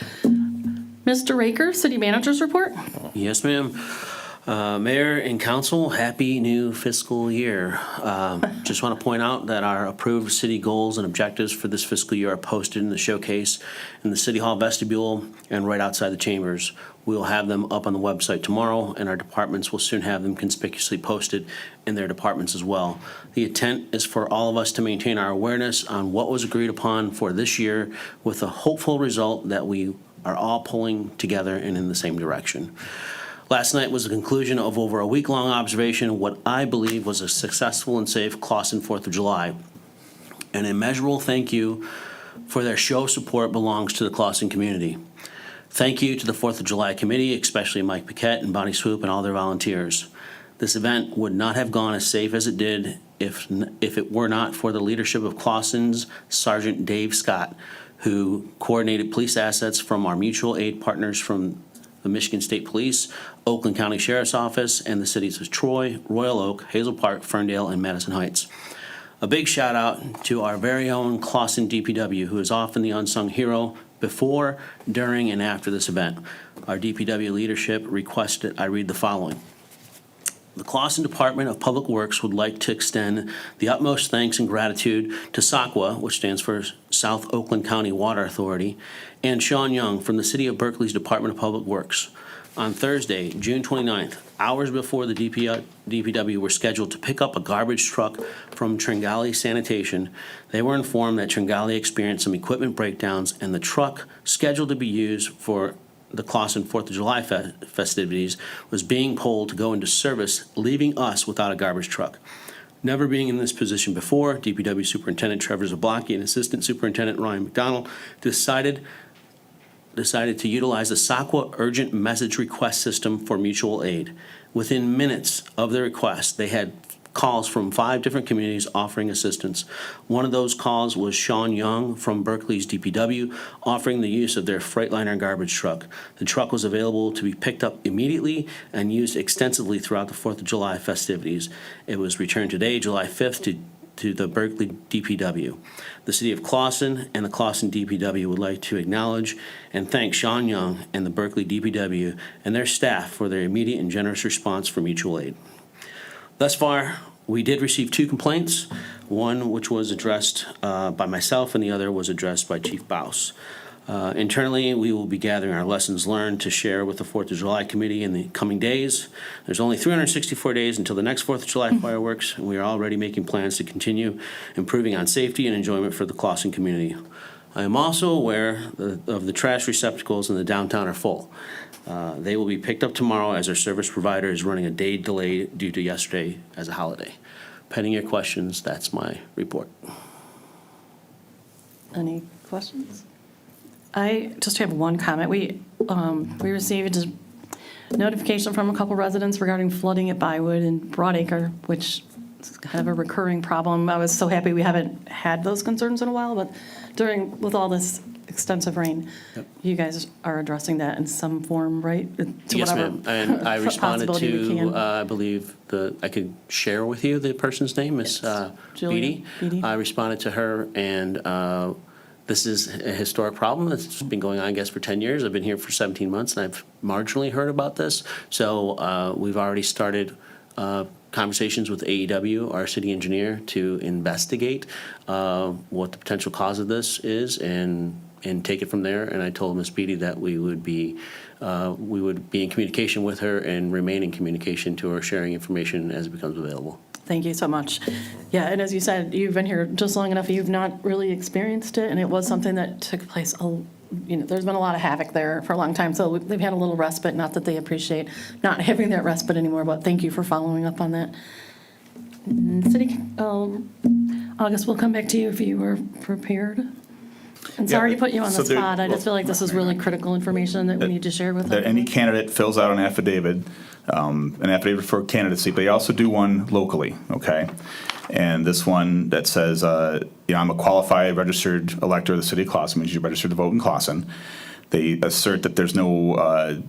Mr. Raker, city manager's report? Yes, ma'am. Mayor and council, happy new fiscal year. Just want to point out that our approved city goals and objectives for this fiscal year are posted in the showcase in the City Hall vestibule and right outside the chambers. We'll have them up on the website tomorrow, and our departments will soon have them conspicuously posted in their departments as well. The intent is for all of us to maintain our awareness on what was agreed upon for this year with a hopeful result that we are all pulling together and in the same direction. Last night was the conclusion of over a week-long observation of what I believe was a successful and safe Clawson 4th of July. An immeasurable thank you for their show of support belongs to the Clawson community. Thank you to the 4th of July committee, especially Mike Paquette and Bonnie Swoop and all their volunteers. This event would not have gone as safe as it did if it were not for the leadership of Clawson's Sergeant Dave Scott, who coordinated police assets from our mutual aid partners from the Michigan State Police, Oakland County Sheriff's Office, and the cities of Troy, Royal Oak, Hazel Park, Ferndale, and Madison Heights. A big shout out to our very own Clawson DPW, who is often the unsung hero before, during, and after this event. Our DPW leadership requested I read the following. The Clawson Department of Public Works would like to extend the utmost thanks and gratitude to SACWA, which stands for South Oakland County Water Authority, and Sean Young from the City of Berkeley's Department of Public Works. On Thursday, June 29th, hours before the DPW were scheduled to pick up a garbage truck from Tringali Sanitation, they were informed that Tringali experienced some equipment breakdowns and the truck scheduled to be used for the Clawson 4th of July festivities was being pulled to go into service, leaving us without a garbage truck. Never being in this position before, DPW Superintendent Trevor Zablocki and Assistant Superintendent Ryan McDonald decided to utilize the SACWA Urgent Message Request System for mutual aid. Within minutes of the request, they had calls from 5 different communities offering assistance. One of those calls was Sean Young from Berkeley's DPW offering the use of their Freightliner garbage truck. The truck was available to be picked up immediately and used extensively throughout the 4th of July festivities. It was returned today, July 5th, to the Berkeley DPW. The City of Clawson and the Clawson DPW would like to acknowledge and thank Sean Young and the Berkeley DPW and their staff for their immediate and generous response for mutual aid. Thus far, we did receive 2 complaints, one which was addressed by myself and the other was addressed by Chief Baus. Internally, we will be gathering our lessons learned to share with the 4th of July Committee in the coming days. There's only 364 days until the next 4th of July fireworks, and we are already making plans to continue improving on safety and enjoyment for the Clawson community. I am also aware of the trash receptacles in the downtown are full. They will be picked up tomorrow as our service provider is running a day delay due to yesterday as a holiday. Pending your questions, that's my report. Any questions? I just have one comment. We received a notification from a couple residents regarding flooding at Bywood and Broadacre, which is kind of a recurring problem. I was so happy we haven't had those concerns in a while, but with all this extensive rain, you guys are addressing that in some form, right? To Yes, whatever ma'am. And I responded possibility we to, can. I believe, I could share with you the person's name, Miss Julia Beatty. Beatty. I responded to her, and this is a historic problem that's been going on, I guess, for 10 years. I've been here for 17 months, and I've marginally heard about this. So we've already started conversations with AEW, our city engineer, to investigate what the potential cause of this is and take it from there. And I told Ms. Beatty that we would be in communication with her and remain in communication to her, sharing information as it becomes available. Thank you so much. Yeah, and as you said, you've been here just long enough, you've not really experienced it, and it was something that took place, there's been a lot of havoc there for a long time, so they've had a little respite, not that they appreciate not having that respite anymore, but thank you for following up on that. City, August, we'll come back to you if you were prepared. And sorry to put you on so the there- spot, I just feel like this is really critical information that we need to share with That any everyone. candidate fills out an affidavit for candidacy, but they also do one locally, okay? And this one that says, I'm a qualified registered elector of the city of Clawson, means you're registered to vote in Clawson. They assert that there's no,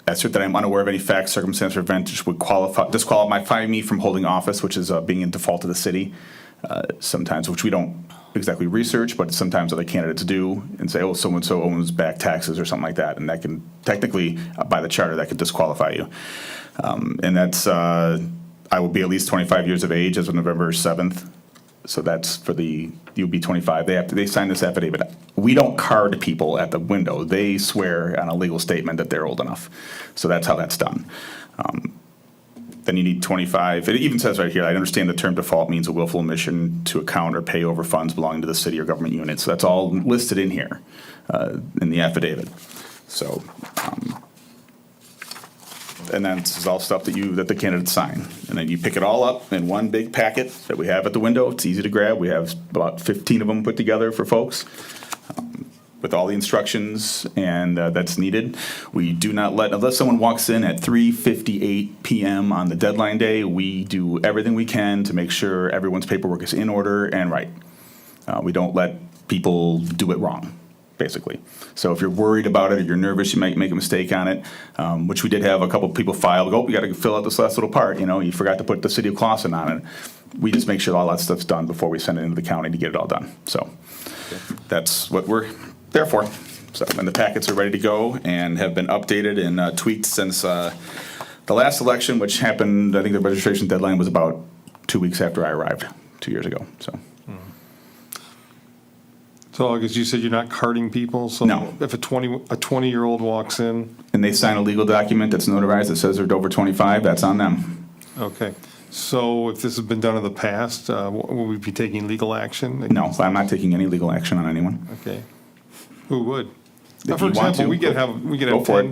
assert that I'm unaware of any fact, circumstance, or event which would disqualify me from holding office, which is being in default to the city sometimes, which we don't exactly research, but sometimes other candidates do and say, oh, so-and-so owns back taxes or something like that. And that can technically, by the charter, that could disqualify you. And that's, I will be at least 25 years of age as of November 7th. So that's you'll be 25. They sign this affidavit. We don't card people at the window. They swear on a legal statement that they're old enough. So that's how that's done. Then you need 25. It even says right here, I understand the term default means a willful omission to account or pay over funds belonging to the city or government unit. So that's all listed in here in the affidavit. So, and then this is all stuff that the candidates sign. And then you pick it all up in one big packet that we have at the window. It's easy to grab. We have about 15 of them put together for folks. With all the instructions and that's needed. We do not unless someone walks in at 3:58 p.m. on the deadline day, we do everything we can to make sure everyone's paperwork is in order and right. We don't let people do it wrong, basically. So if you're worried about it or you're nervous, you might make a mistake on it, which we did have a couple people file, we got to fill out this last little part, you forgot to put the city of Clawson on it. we just make sure all that stuff's done before we send it into the county to get it all done. So that's what we're there for. So, and the packets are ready to go and have been updated and tweaked since the last election, which happened, I think the registration deadline was about 2 weeks after I arrived 2 years ago, so. So August, you said you're not carding people? So No. if a 20-year-old walks in, And they sign a legal document that's notarized that says they're over 25, that's on them. okay. So if this has been done in the past, will we be taking legal action? No, I'm not taking any legal action on anyone. Okay. Who would? If For you want example, to, we could go have for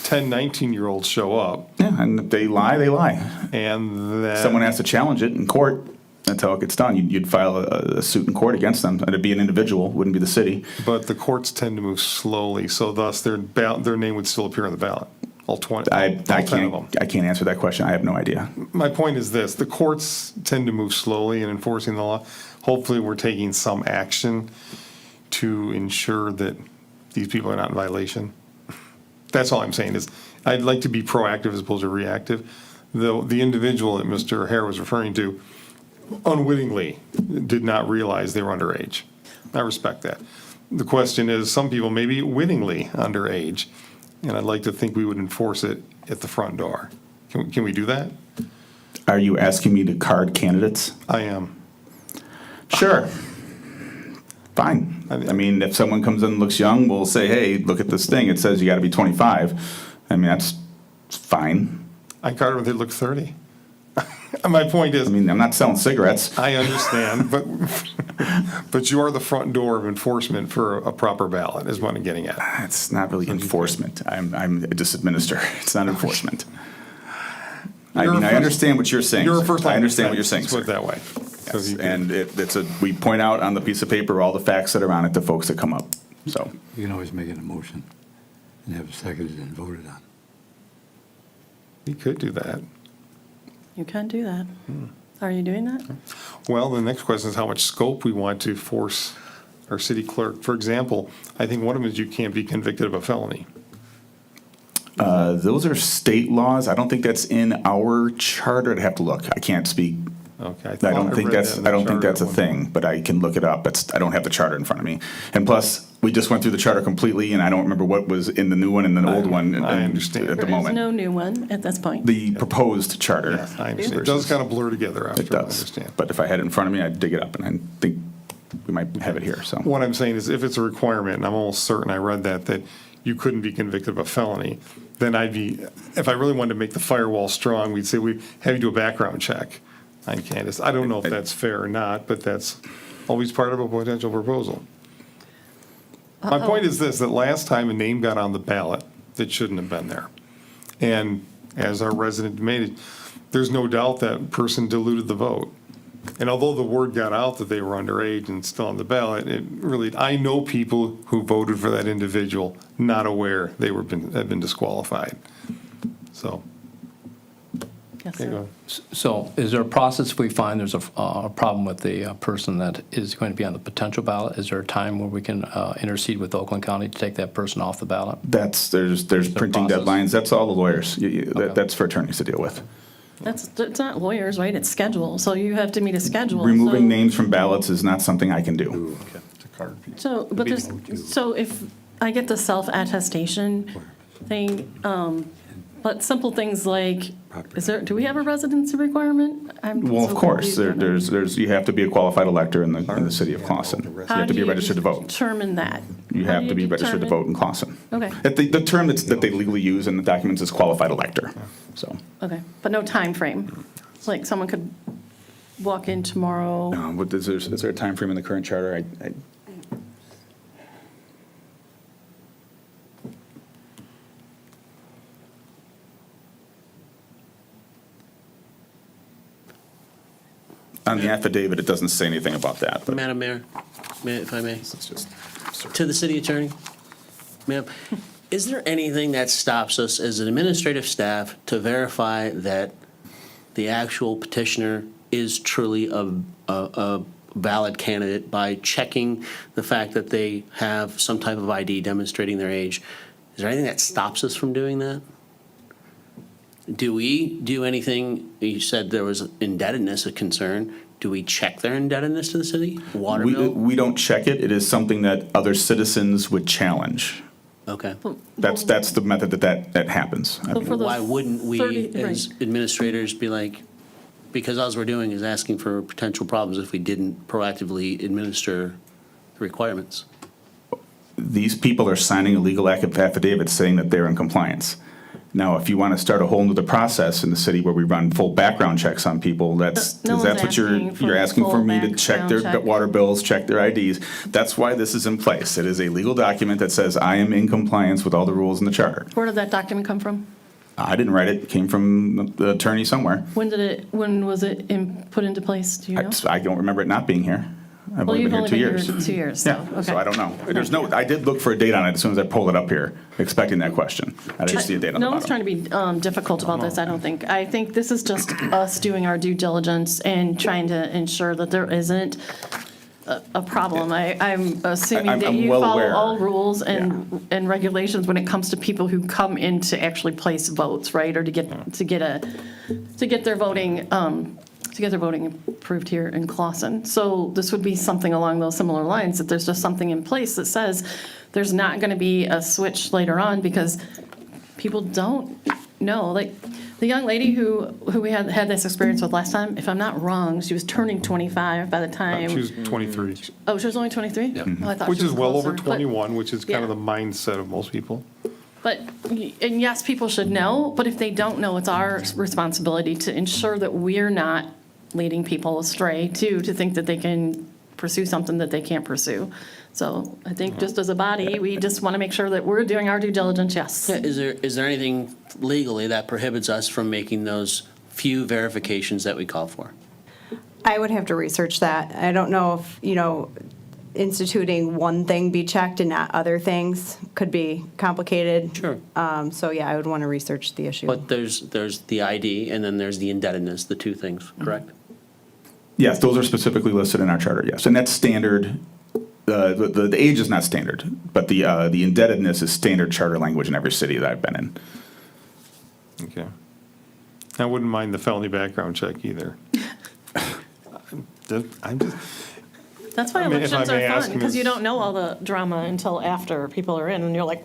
10, 19-year-olds show up, Yeah, and if they lie, they lie. and then. Someone has to challenge it in court. That's how it gets done. You'd file a suit in court against them. It'd be an individual, wouldn't be the city. But the courts tend to move slowly, so thus their name would still appear on the ballot, all 20, all 10 of them. I can't answer that question. I have no idea. My point is this, the courts tend to move slowly in enforcing the law. Hopefully, we're taking some action to ensure that these people are not in violation. That's all I'm saying is, I'd like to be proactive as opposed to reactive. The individual that Mr. Hare was referring to unwittingly did not realize they were underage. I respect that. The question is, some people may be wittingly underage, and I'd like to think we would enforce it at the front door. Can we do that? Are you asking me to card candidates? I am. Sure. Fine. I mean, if someone comes in and looks young, we'll say, hey, look at this thing. It says you got to be 25. I mean, that's fine. I card them, they look 30. My point is, I mean, I'm not selling cigarettes. I understand, but you are the front door of enforcement for a proper ballot, is what I'm getting at. It's not really enforcement. I'm just administer. It's not enforcement. I You're mean, a I first- understand what you're saying. You're a sir. first line. I understand what you're saying, Let's put it sir. that way. So Yes, you can- and we point out on the piece of paper all the facts that are on it to folks that come up. So You can always make it a motion and have it seconded and voted on. We could do that. You can do that. Are you doing that? Well, the next question is how much scope we want to force our city clerk. For example, I think one of them is you can't be convicted of a felony. those are state laws. I don't think that's in our charter. I'd have to look. I can't speak. Okay. I don't think read that's, that in I the don't think charter that's a at one thing, point. but I can look it up. I don't have the charter in front of me. And plus, we just went through the charter completely, and I don't remember what was in the new one and the old one I understand. at the There is moment. no new one at this point. The proposed charter. Yes, I understand. It does kind of blur together after, It I does. understand. But if I had it in front of me, I'd dig it up, and I think we might have it here, so. What I'm saying is if it's a requirement, and I'm almost certain I read that you couldn't be convicted of a felony, then I'd be, if I really wanted to make the firewall strong, we'd say we have you do a background check on candidates. I don't know if that's fair or not, but that's always part of a potential proposal. My point is this, that last time a name got on the ballot that shouldn't have been there. And as our resident made it, there's no doubt that person diluted the vote. And although the word got out that they were underage and still on the ballot, it really, I know people who voted for that individual, not aware they had been disqualified. So, Yes, okay, sir. go ahead. So is there a process if we find there's a problem with the person that is going to be on the potential ballot? Is there a time where we can intercede with Oakland County to take that person off the ballot? There's printing process? deadlines, that's all the lawyers. Okay. That's for attorneys to deal with. It's not lawyers, right? It's schedule. So you have to meet a schedule. Removing So- names from ballots is not something I can do. So, but there's, so if I get the self-attestation thing, but simple things like, do we have a residency requirement? I'm Well, of so course, confused. there's, you have to be a qualified elector in the city of Clawson. You How have to do be you registered to vote. Determine that. You How have do to be registered to determine- vote in Clawson. Okay. The term that they legally use in the documents is qualified elector, so. Okay, but no time frame. Like someone could walk in tomorrow. Is there a time frame in the current charter? On the affidavit, it doesn't say anything about that, but Madam Mayor, if I may, it's just. to the city attorney, ma'am, is there anything that stops us as an administrative staff to verify that the actual petitioner is truly a valid candidate by checking the fact that they have some type of ID demonstrating their age? Is there anything that stops us from doing that? Do we do anything, you said there was indebtedness a concern, do we check their indebtedness to the city? Water We, bill? we don't check it. It is something that other citizens would challenge. Okay. That's the method that happens. I So mean, for the Why wouldn't we, 30 as right. administrators, be like, because all we're doing is asking for potential problems if we didn't proactively administer the requirements? These people are signing a legal affidavit saying that they're in compliance. Now, if you want to start a whole nother process in the city where we run full background checks on people, that's, No one's that's what asking for you're asking for full me to check their background check. water bills, check their IDs. That's why this is in place. It is a legal document that says I am in compliance with all the rules in the charter. Where did that document come from? I didn't write it. It came from the attorney somewhere. When was it put into place? Do you know? I don't remember it not being here. I've Well, only you've been here only 2 been years. here 2 years, so, Yeah, so okay. I don't know. There's no, I did look for a date on it as soon as I pulled it up here, expecting that question. I didn't see a date on the No one's trying bottom. to be difficult about this, I don't think. I think this is just us doing our due diligence and trying to ensure that there isn't a problem. I'm assuming that I'm you well follow aware. all rules and regulations when it comes to people who come in to actually place votes, right? Or to get their voting, to get their voting approved here in Clawson. So this would be something along those similar lines, that there's just something in place that says there's not going to be a switch later on because people don't know. Like, the young lady who we had this experience with last time, if I'm not wrong, she was turning 25 by the time. She was 23, Oh, she was only 23? Yeah. which is well over 21, which is kind of Yeah. the mindset of most people. But, and yes, people should know, but if they don't know, it's our responsibility to ensure that we're not leading people astray too, to think that they can pursue something that they can't pursue. So I think just as a body, we just want to make sure that we're doing our due diligence, yes. Yeah, is there anything legally that prohibits us from making those few verifications that we call for? I would have to research that. I don't know if, instituting one thing be checked and not other things could be complicated. Sure. So, yeah, I would want to research the issue. But there's the ID and then there's the indebtedness, the two things, correct? Yes, those are specifically listed in our charter, yes. And that's standard. The age is not standard, but the indebtedness is standard charter language in every city that I've been in. Okay. I wouldn't mind the felony background check either. I'm just, That's why I mean, if I elections are may ask, fun, because you Ms. don't know all the drama until after people are in, and you're like,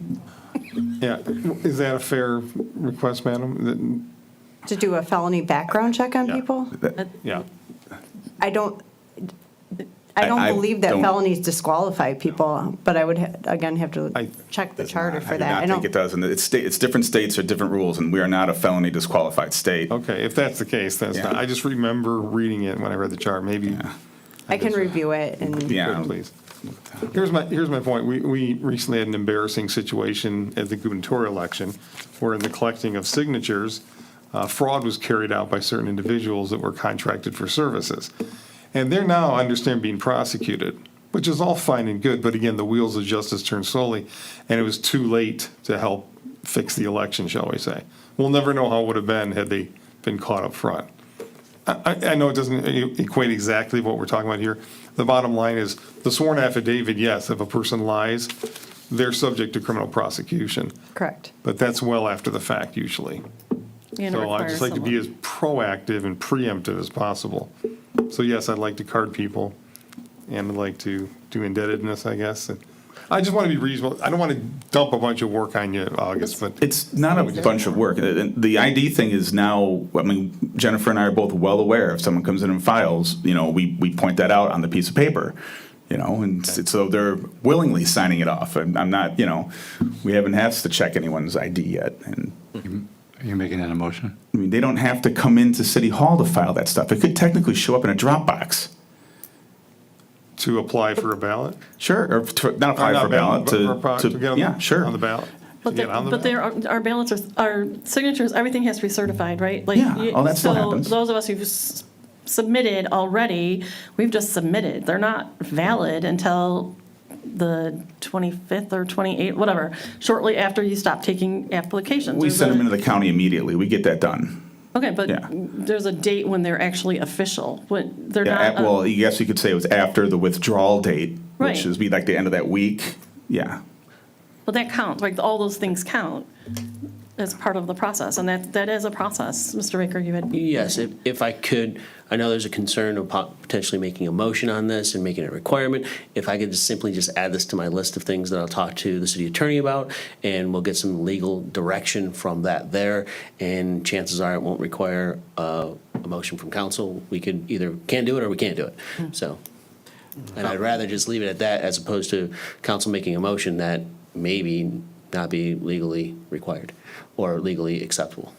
yeah, is that a fair request, madam? To do a felony background check on Yeah. people? Yeah. I don't I believe that don't- felonies disqualify people, but I would, again, have to I- check the charter for I that. do not think it does, and it's different states or different rules, and we are not a felony disqualified state. Okay, if that's the case, that's Yeah. not, I just remember reading it when I read the chart, maybe. I can review it and. Yeah. Good, please. Here's my point. We recently had an embarrassing situation at the gubernatorial election where in the collecting of signatures, fraud was carried out by certain individuals that were contracted for services. And they're now, I understand, being prosecuted, which is all fine and good, but again, the wheels of justice turn slowly, and it was too late to help fix the election, shall we say. We'll never know how it would have been had they been caught up front. I know it doesn't equate exactly what we're talking about here. The bottom line is, the sworn affidavit, yes, if a person lies, they're subject to criminal prosecution, Correct. but that's well after the fact usually. and it So I'd requires just like to be someone. as proactive and preemptive as possible. So yes, I'd like to card people, and I'd like to do indebtedness, I guess. And I just want to be reasonable. I don't want to dump a bunch of work on you, August, but It's not a bunch of work. The ID thing is now, I mean, Jennifer and I are both well aware if someone comes in and files, we point that out on the piece of paper, and so they're willingly signing it off. And I'm not, we haven't had to check anyone's ID yet. And Are you making that a motion? I mean, they don't have to come into City Hall to file that stuff. It could technically show up in a Dropbox. to apply for a ballot? Sure, or not apply Not for a ballot, but to get yeah, sure. on the ballot. But To get on the ballot. our ballots our signatures, everything has to be certified, right? Like, Yeah, all that still happens. So those of us who've submitted already, we've just submitted. They're not valid until the 25th or 28th, whatever, shortly after you stop taking applications. We There's send a- them into the county immediately. We get that done. Okay, but Yeah. there's a date when they're actually official, when they're Yeah, not. well, I guess you could say it was after the withdrawal date, Right. which is be like the end of that week. Yeah. But that counts, like, all those things count. as part of the process, and that is a process. Mr. Baker, you had. Yes, if I could, I know there's a concern of potentially making a motion on this and making it a requirement. If I could just simply just add this to my list of things that I'll talk to the city attorney about, and we'll get some legal direction from that there, and chances are it won't require a motion from council. We could either can do it or we can't do it, so. And I'd rather just leave it at that as opposed to council making a motion that maybe not be legally required or legally acceptable.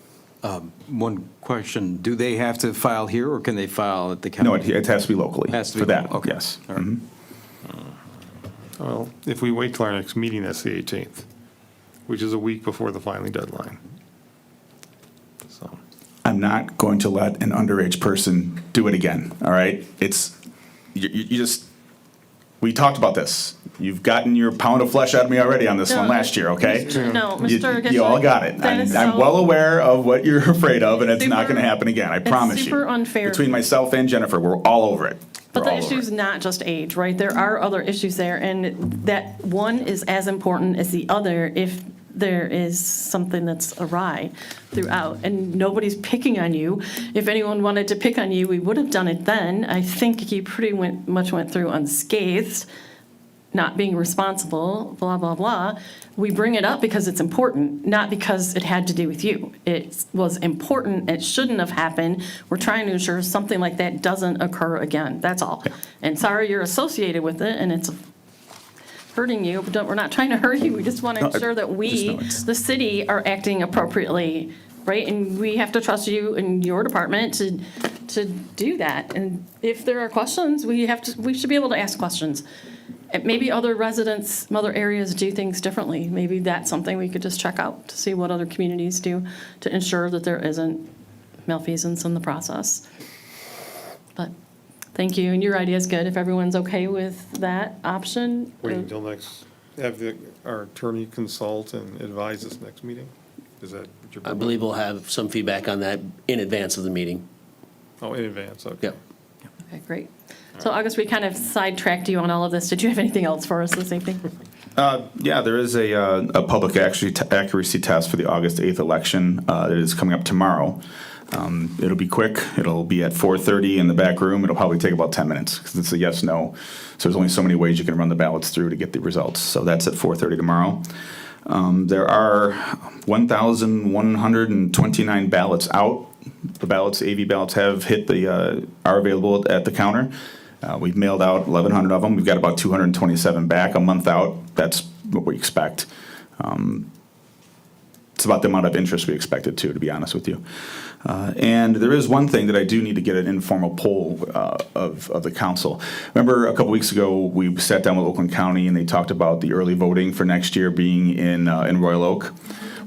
One question, do they have to file here, or can they file at the county? No, it has to be locally. Has to be for that, local, okay. yes. All right. Mhm. Well, if we wait till our next meeting, that's the 18th, which is a week before the filing deadline. So, I'm not going to let an underage person do it again, all right? You just, we talked about this. You've gotten your pound of flesh out of me already on this one No, last year, okay? No, You- Mr. You all got it. That is I'm so- well aware of what you're afraid of, and it's not Super- gonna happen again, I promise you. super unfair. Between myself and Jennifer, we're all over it. But We're the all over issue's it. not just age, right? There are other issues there, and that one is as important as the other if there is something that's awry throughout, and nobody's picking on you. If anyone wanted to pick on you, we would have done it then. I think you pretty much went through unscathed, not being responsible, blah, blah, blah. We bring it up because it's important, not because it had to do with you. It was important, it shouldn't have happened. We're trying to ensure something like that doesn't occur again, that's all. And sorry you're associated with it, and it's hurting you, but we're not trying to hurt you, we just want to No, ensure that just we, know it's- the city, are acting appropriately, right? And we have to trust you and your department to do that. And if there are questions, we should be able to ask questions. And maybe other residents, other areas do things differently. Maybe that's something we could just check out to see what other communities do to ensure that there isn't malfeasance in the process. But thank you, and your idea is good, if everyone's okay with that option. wait until next, have our attorney consult and advise us next meeting? Is that what you're? I believe we'll have some feedback on that in advance of the meeting. Oh, in advance, okay. Yep. Okay, great. So August, we kind of sidetracked you on all of this. Did you have anything else for us this evening? Yeah, there is a public accuracy test for the August 8th election that is coming up tomorrow. It'll be quick. It'll be at 4:30 in the back room. It'll probably take about 10 minutes because it's a yes, no. So there's only so many ways you can run the ballots through to get the results. So that's at 4:30 tomorrow. There are 1,129 ballots out. The ballots, AV ballots have hit are available at the counter. We've mailed out 1,100 of them. We've got about 227 back a month out. That's what we expect. It's about the amount of interest we expected to be honest with you. And there is one thing that I do need to get an informal poll of the council. Remember a couple weeks ago, we sat down with Oakland County and they talked about the early voting for next year being in Royal Oak.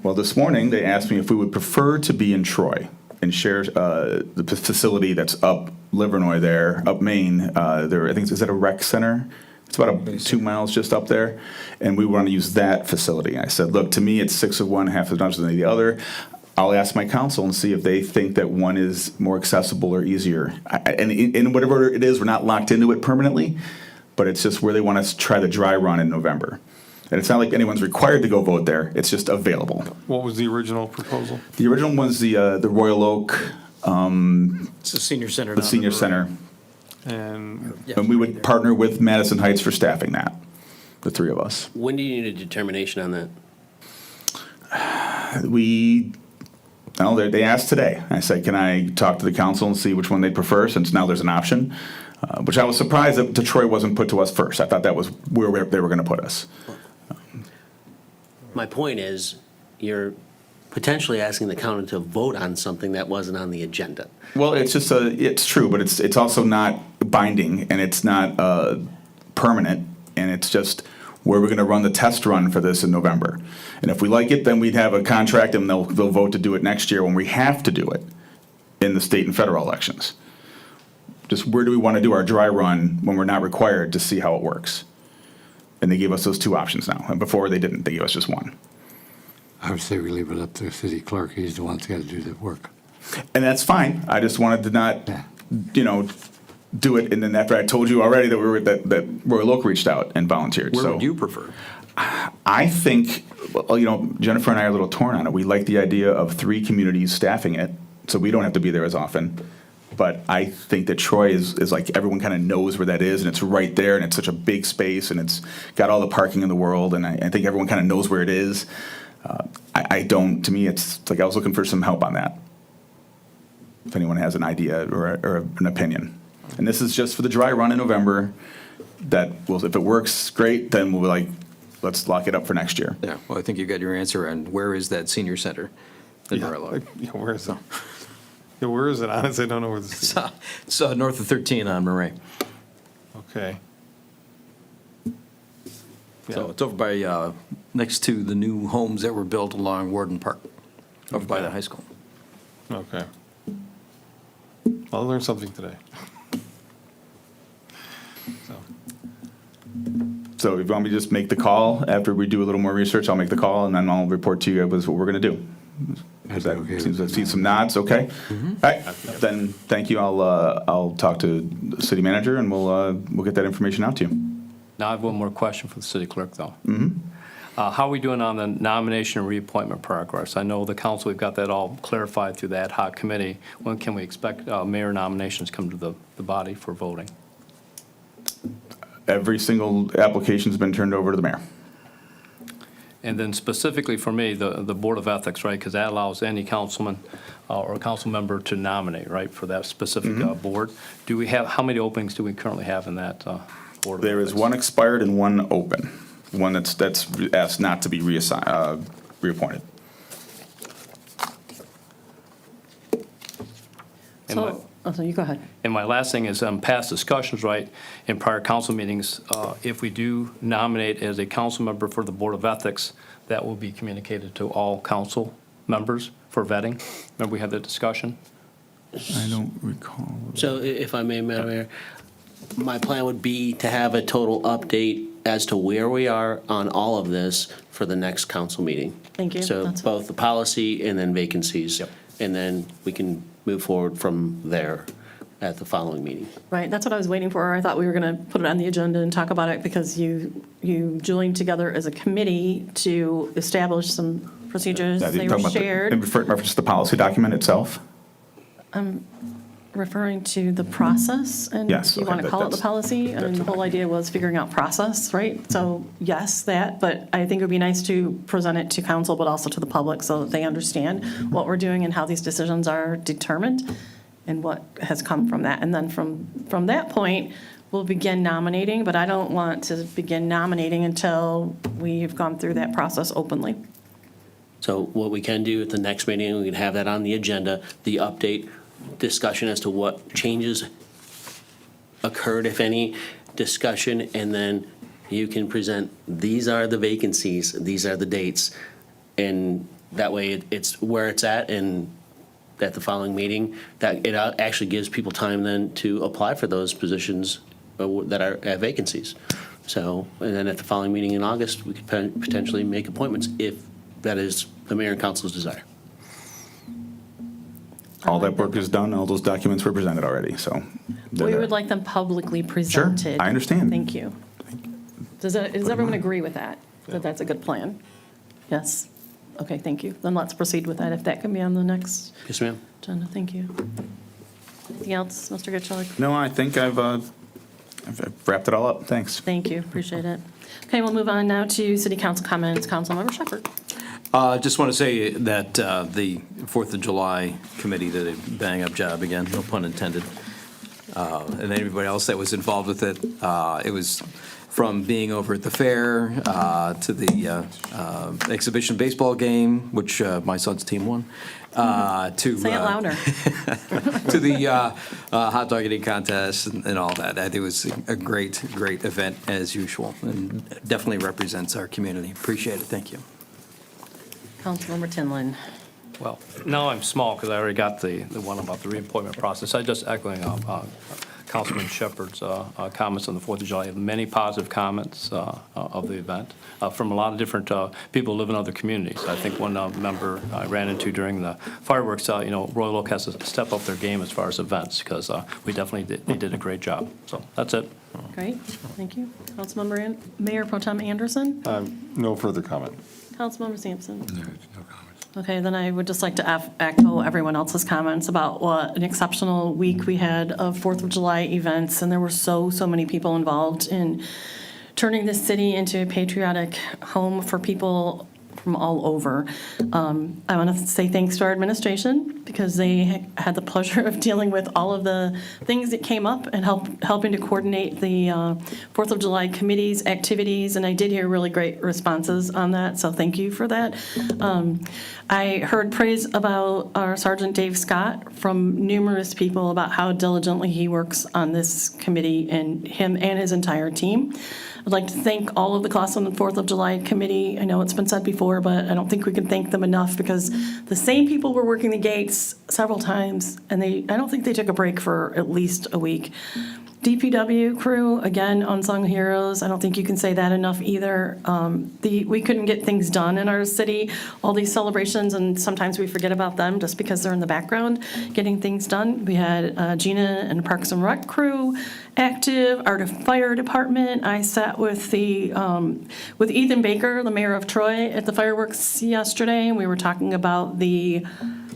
Well, this morning, they asked me if we would prefer to be in Troy and share the facility that's up Livernois there, up Maine. There, I think, is that a rec center? It's about 2 miles just up there, and we want to use that facility. I said, look, to me, it's 6 of one, half as much as the other. I'll ask my council and see if they think that one is more accessible or easier. And in whatever it is, we're not locked into it permanently, but it's just where they want us to try the dry run in November. And it's not like anyone's required to go vote there. It's just available. What was the original proposal? The original was the Royal Oak, It's the senior center. the senior center. And And we would partner with Madison Heights for staffing that, the three of us. When do you need a determination on that? They asked today. I said, can I talk to the council and see which one they prefer, since now there's an option? Which I was surprised that Detroit wasn't put to us first. I thought that was where they were going to put us. My point is, you're potentially asking the county to vote on something that wasn't on the agenda. Well, it's just it's true, but it's also not binding, and it's not permanent, and it's just where we're going to run the test run for this in November. And if we like it, then we'd have a contract, and they'll vote to do it next year when we have to do it in the state and federal elections. Just where do we want to do our dry run when we're not required to see how it works? And they gave us those two options now, and before they didn't. They gave us just one. I would say we leave it up to the city clerk. He's the one that's got to do the work. And that's fine. I just wanted to not, do it. And then after I told you already that that Royal Oak reached out and volunteered. Where So would you prefer? I think well, Jennifer and I are a little torn on it. We like the idea of 3 communities staffing it, so we don't have to be there as often. But I think that Troy is like, everyone kind of knows where that is, and it's right there, and it's such a big space, and it's got all the parking in the world, and I think everyone kind of knows where it is. To me, it's like I was looking for some help on that. If anyone has an idea or an opinion. And this is just for the dry run in November. If it works, great, then we'll be like, let's lock it up for next year. Yeah, well, I think you got your answer on where is that senior center in Marlow? Where is it? Yeah, where is it? Honestly, I don't know where this is. It's north of 13 on Murray. Okay. So it's over by, next to the new homes that were built along Warden Park, over by the high school. Okay. I learned something today. So if you want me to just make the call after we do a little more research, I'll make the call, and then I'll report to you what we're going to do. Does that, Okay. seems I see some nods, okay? All right, then, thank you. I'll talk to the city manager, and we'll get that information out to you. Now I have one more question for the city clerk, though. How are we doing on the nomination and reappointment progress? I know the council, we've got that all clarified through the ad hoc committee. When can we expect mayor nominations come to the body for voting? Every single application's been turned over to the mayor. And then specifically for me, the Board of Ethics, right? Because that allows any councilman or council member to nominate, right, for that specific board. Do we have, how many openings do we currently have in that Board of Ethics? There is one expired and one open, one that's asked not to be reappointed. So you go ahead. And my last thing is, past discussions, right, in prior council meetings, if we do nominate as a council member for the Board of Ethics, that will be communicated to all council members for vetting. Remember we had that discussion? I don't recall. So if I may, Madam Mayor, my plan would be to have a total update as to where we are on all of this for the next council meeting. Thank you. So That's- both the policy and then vacancies. Yep. And then we can move forward from there at the following meeting. Right, that's what I was waiting for. I thought we were going to put it on the agenda and talk about it because you joined together as a committee to establish some procedures. You're They talking were about shared. in reference to the policy document itself? Referring to the process, and Yes, if you okay, want to call it the that's- policy, and the whole idea was figuring out process, right? So yes, that, but I think it would be nice to present it to council, but also to the public so that they understand what we're doing and how these decisions are determined and what has come from that. And then from that point, we'll begin nominating, but I don't want to begin nominating until we've gone through that process openly. So what we can do at the next meeting, we can have that on the agenda, the update discussion as to what changes occurred, if any, discussion, and then you can present, these are the vacancies, these are the dates, and that way it's where it's at, and at the following meeting, that it actually gives people time then to apply for those positions that are at vacancies. So, and then at the following meeting in August, we could potentially make appointments if that is the mayor and council's desire. All that work is done, all those documents were presented already, so. We would like them publicly presented. I understand. Thank you. Does everyone agree with that? That that's a good plan? Yes? Okay, thank you. Then let's proceed with that, if that can be on the next Yes, ma'am. agenda. Thank you. Anything else, Mr. Getchell? No, I think I've wrapped it all up. Thanks. Thank you, appreciate it. Okay, we'll move on now to city council comments. Councilmember Shepherd. Just want to say that the 4th of July committee did a bang-up job again, no pun intended. And everybody else that was involved with it. It was from being over at the fair to the exhibition baseball game, which my son's team won, to Say it louder. to the hot dog eating contest and all that. It was a great, great event as usual, and definitely represents our community. Appreciate it. Thank you. Councilmember Tinlin. Well, now I'm small because I already got the one about the reappointment process. I just echoing Councilman Shepherd's comments on the 4th of July. Many positive comments of the event from a lot of different people who live in other communities. I think one member I ran into during the fireworks, Royal Oak has to step up their game as far as events because we definitely they did a great job. So that's it. Great, thank you. Councilmember Mayor Pro Tem Anderson. No further comment. Councilmember Sampson? No comments. Okay, then I would just like to echo everyone else's comments about what an exceptional week we had of 4th of July events, and there were so many people involved in turning this city into a patriotic home for people from all over. I want to say thanks to our administration because they had the pleasure of dealing with all of the things that came up and helping to coordinate the 4th of July committee's activities, and I did hear really great responses on that, so thank you for that. I heard praise about our Sergeant Dave Scott from numerous people about how diligently he works on this committee, and him and his entire team. I'd like to thank all of the Clausen 4th of July committee. I know it's been said before, but I don't think we can thank them enough because the same people were working the gates several times, and I don't think they took a break for at least a week. DPW crew, again, unsung heroes. I don't think you can say that enough either. We couldn't get things done in our city, all these celebrations, and sometimes we forget about them just because they're in the background getting things done. We had Gina and Parks and Rec crew active, our fire department. I sat with with Ethan Baker, the mayor of Troy, at the fireworks yesterday, and we were talking about the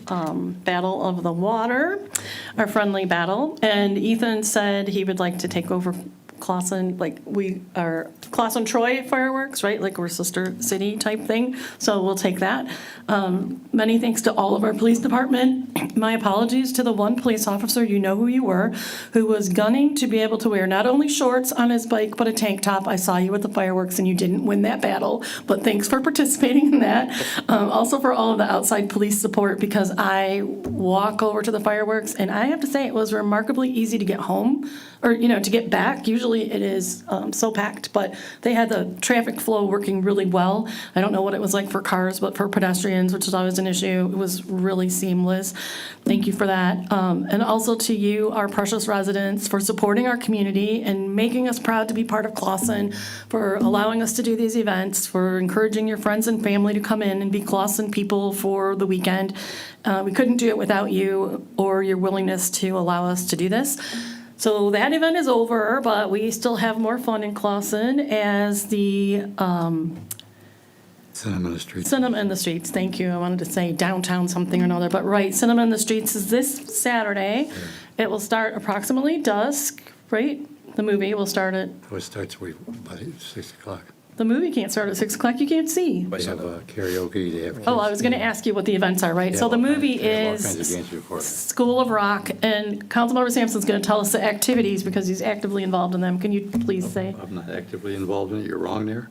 Battle of the Water, our friendly battle, and Ethan said he would like to take over Clausen, like we are Clausen Troy fireworks, right? Like we're sister city type thing. So we'll take that. Many thanks to all of our police department. My apologies to the one police officer, you know who you were, who was gunning to be able to wear not only shorts on his bike, but a tank top. I saw you at the fireworks and you didn't win that battle, but thanks for participating in that. Also for all of the outside police support, because I walk over to the fireworks and I have to say it was remarkably easy to get home or, to get back. Usually it is so packed, but they had the traffic flow working really well. I don't know what it was like for cars, but for pedestrians, which is always an issue, it was really seamless. Thank you for that. And also to you, our precious residents, for supporting our community and making us proud to be part of Clausen, for allowing us to do these events, for encouraging your friends and family to come in and be Clausen people for the weekend. We couldn't do it without you or your willingness to allow us to do this. So that event is over, but we still have more fun in Clausen as the Cinema in the Streets. Cinema in the Streets. Thank you. I wanted to say downtown something or another, but right, Cinema in the Streets is this Saturday. It will start approximately dusk, right? The movie will start at, Oh, it starts about 6 o'clock. the movie can't start at 6 o'clock. You can't see. They have karaoke, they have. Oh, I was going to ask you what the events are, right? They So have the all kinds- movie they have all kinds of is games before. School of Rock, and Councilmember Sampson's going to tell us the activities because he's actively involved in them. Can you please say? I'm not actively involved in it, you're wrong there.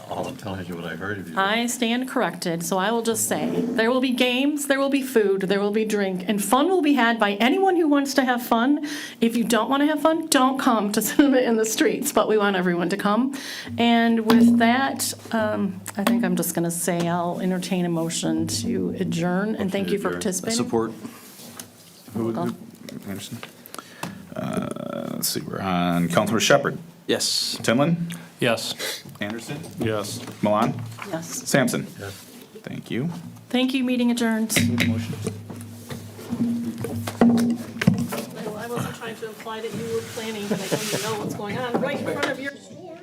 All I'm telling you what I heard of you. I stand corrected, so I will just say, there will be games, there will be food, there will be drink, and fun will be had by anyone who wants to have fun. If you don't want to have fun, don't come to Cinema in the Streets, but we want everyone to come. And with that, I think I'm just going to say I'll entertain a motion to adjourn, and thank you for participating. Support. Anderson. Let's see, we're on Councilmember Shepherd. Yes. Tinlin? Yes. Anderson? Yes. Milan? Yes. Sampson? Thank you. Thank you, meeting adjourned. I wasn't trying to imply that you were planning, but I don't even know what's going on right in front of your store.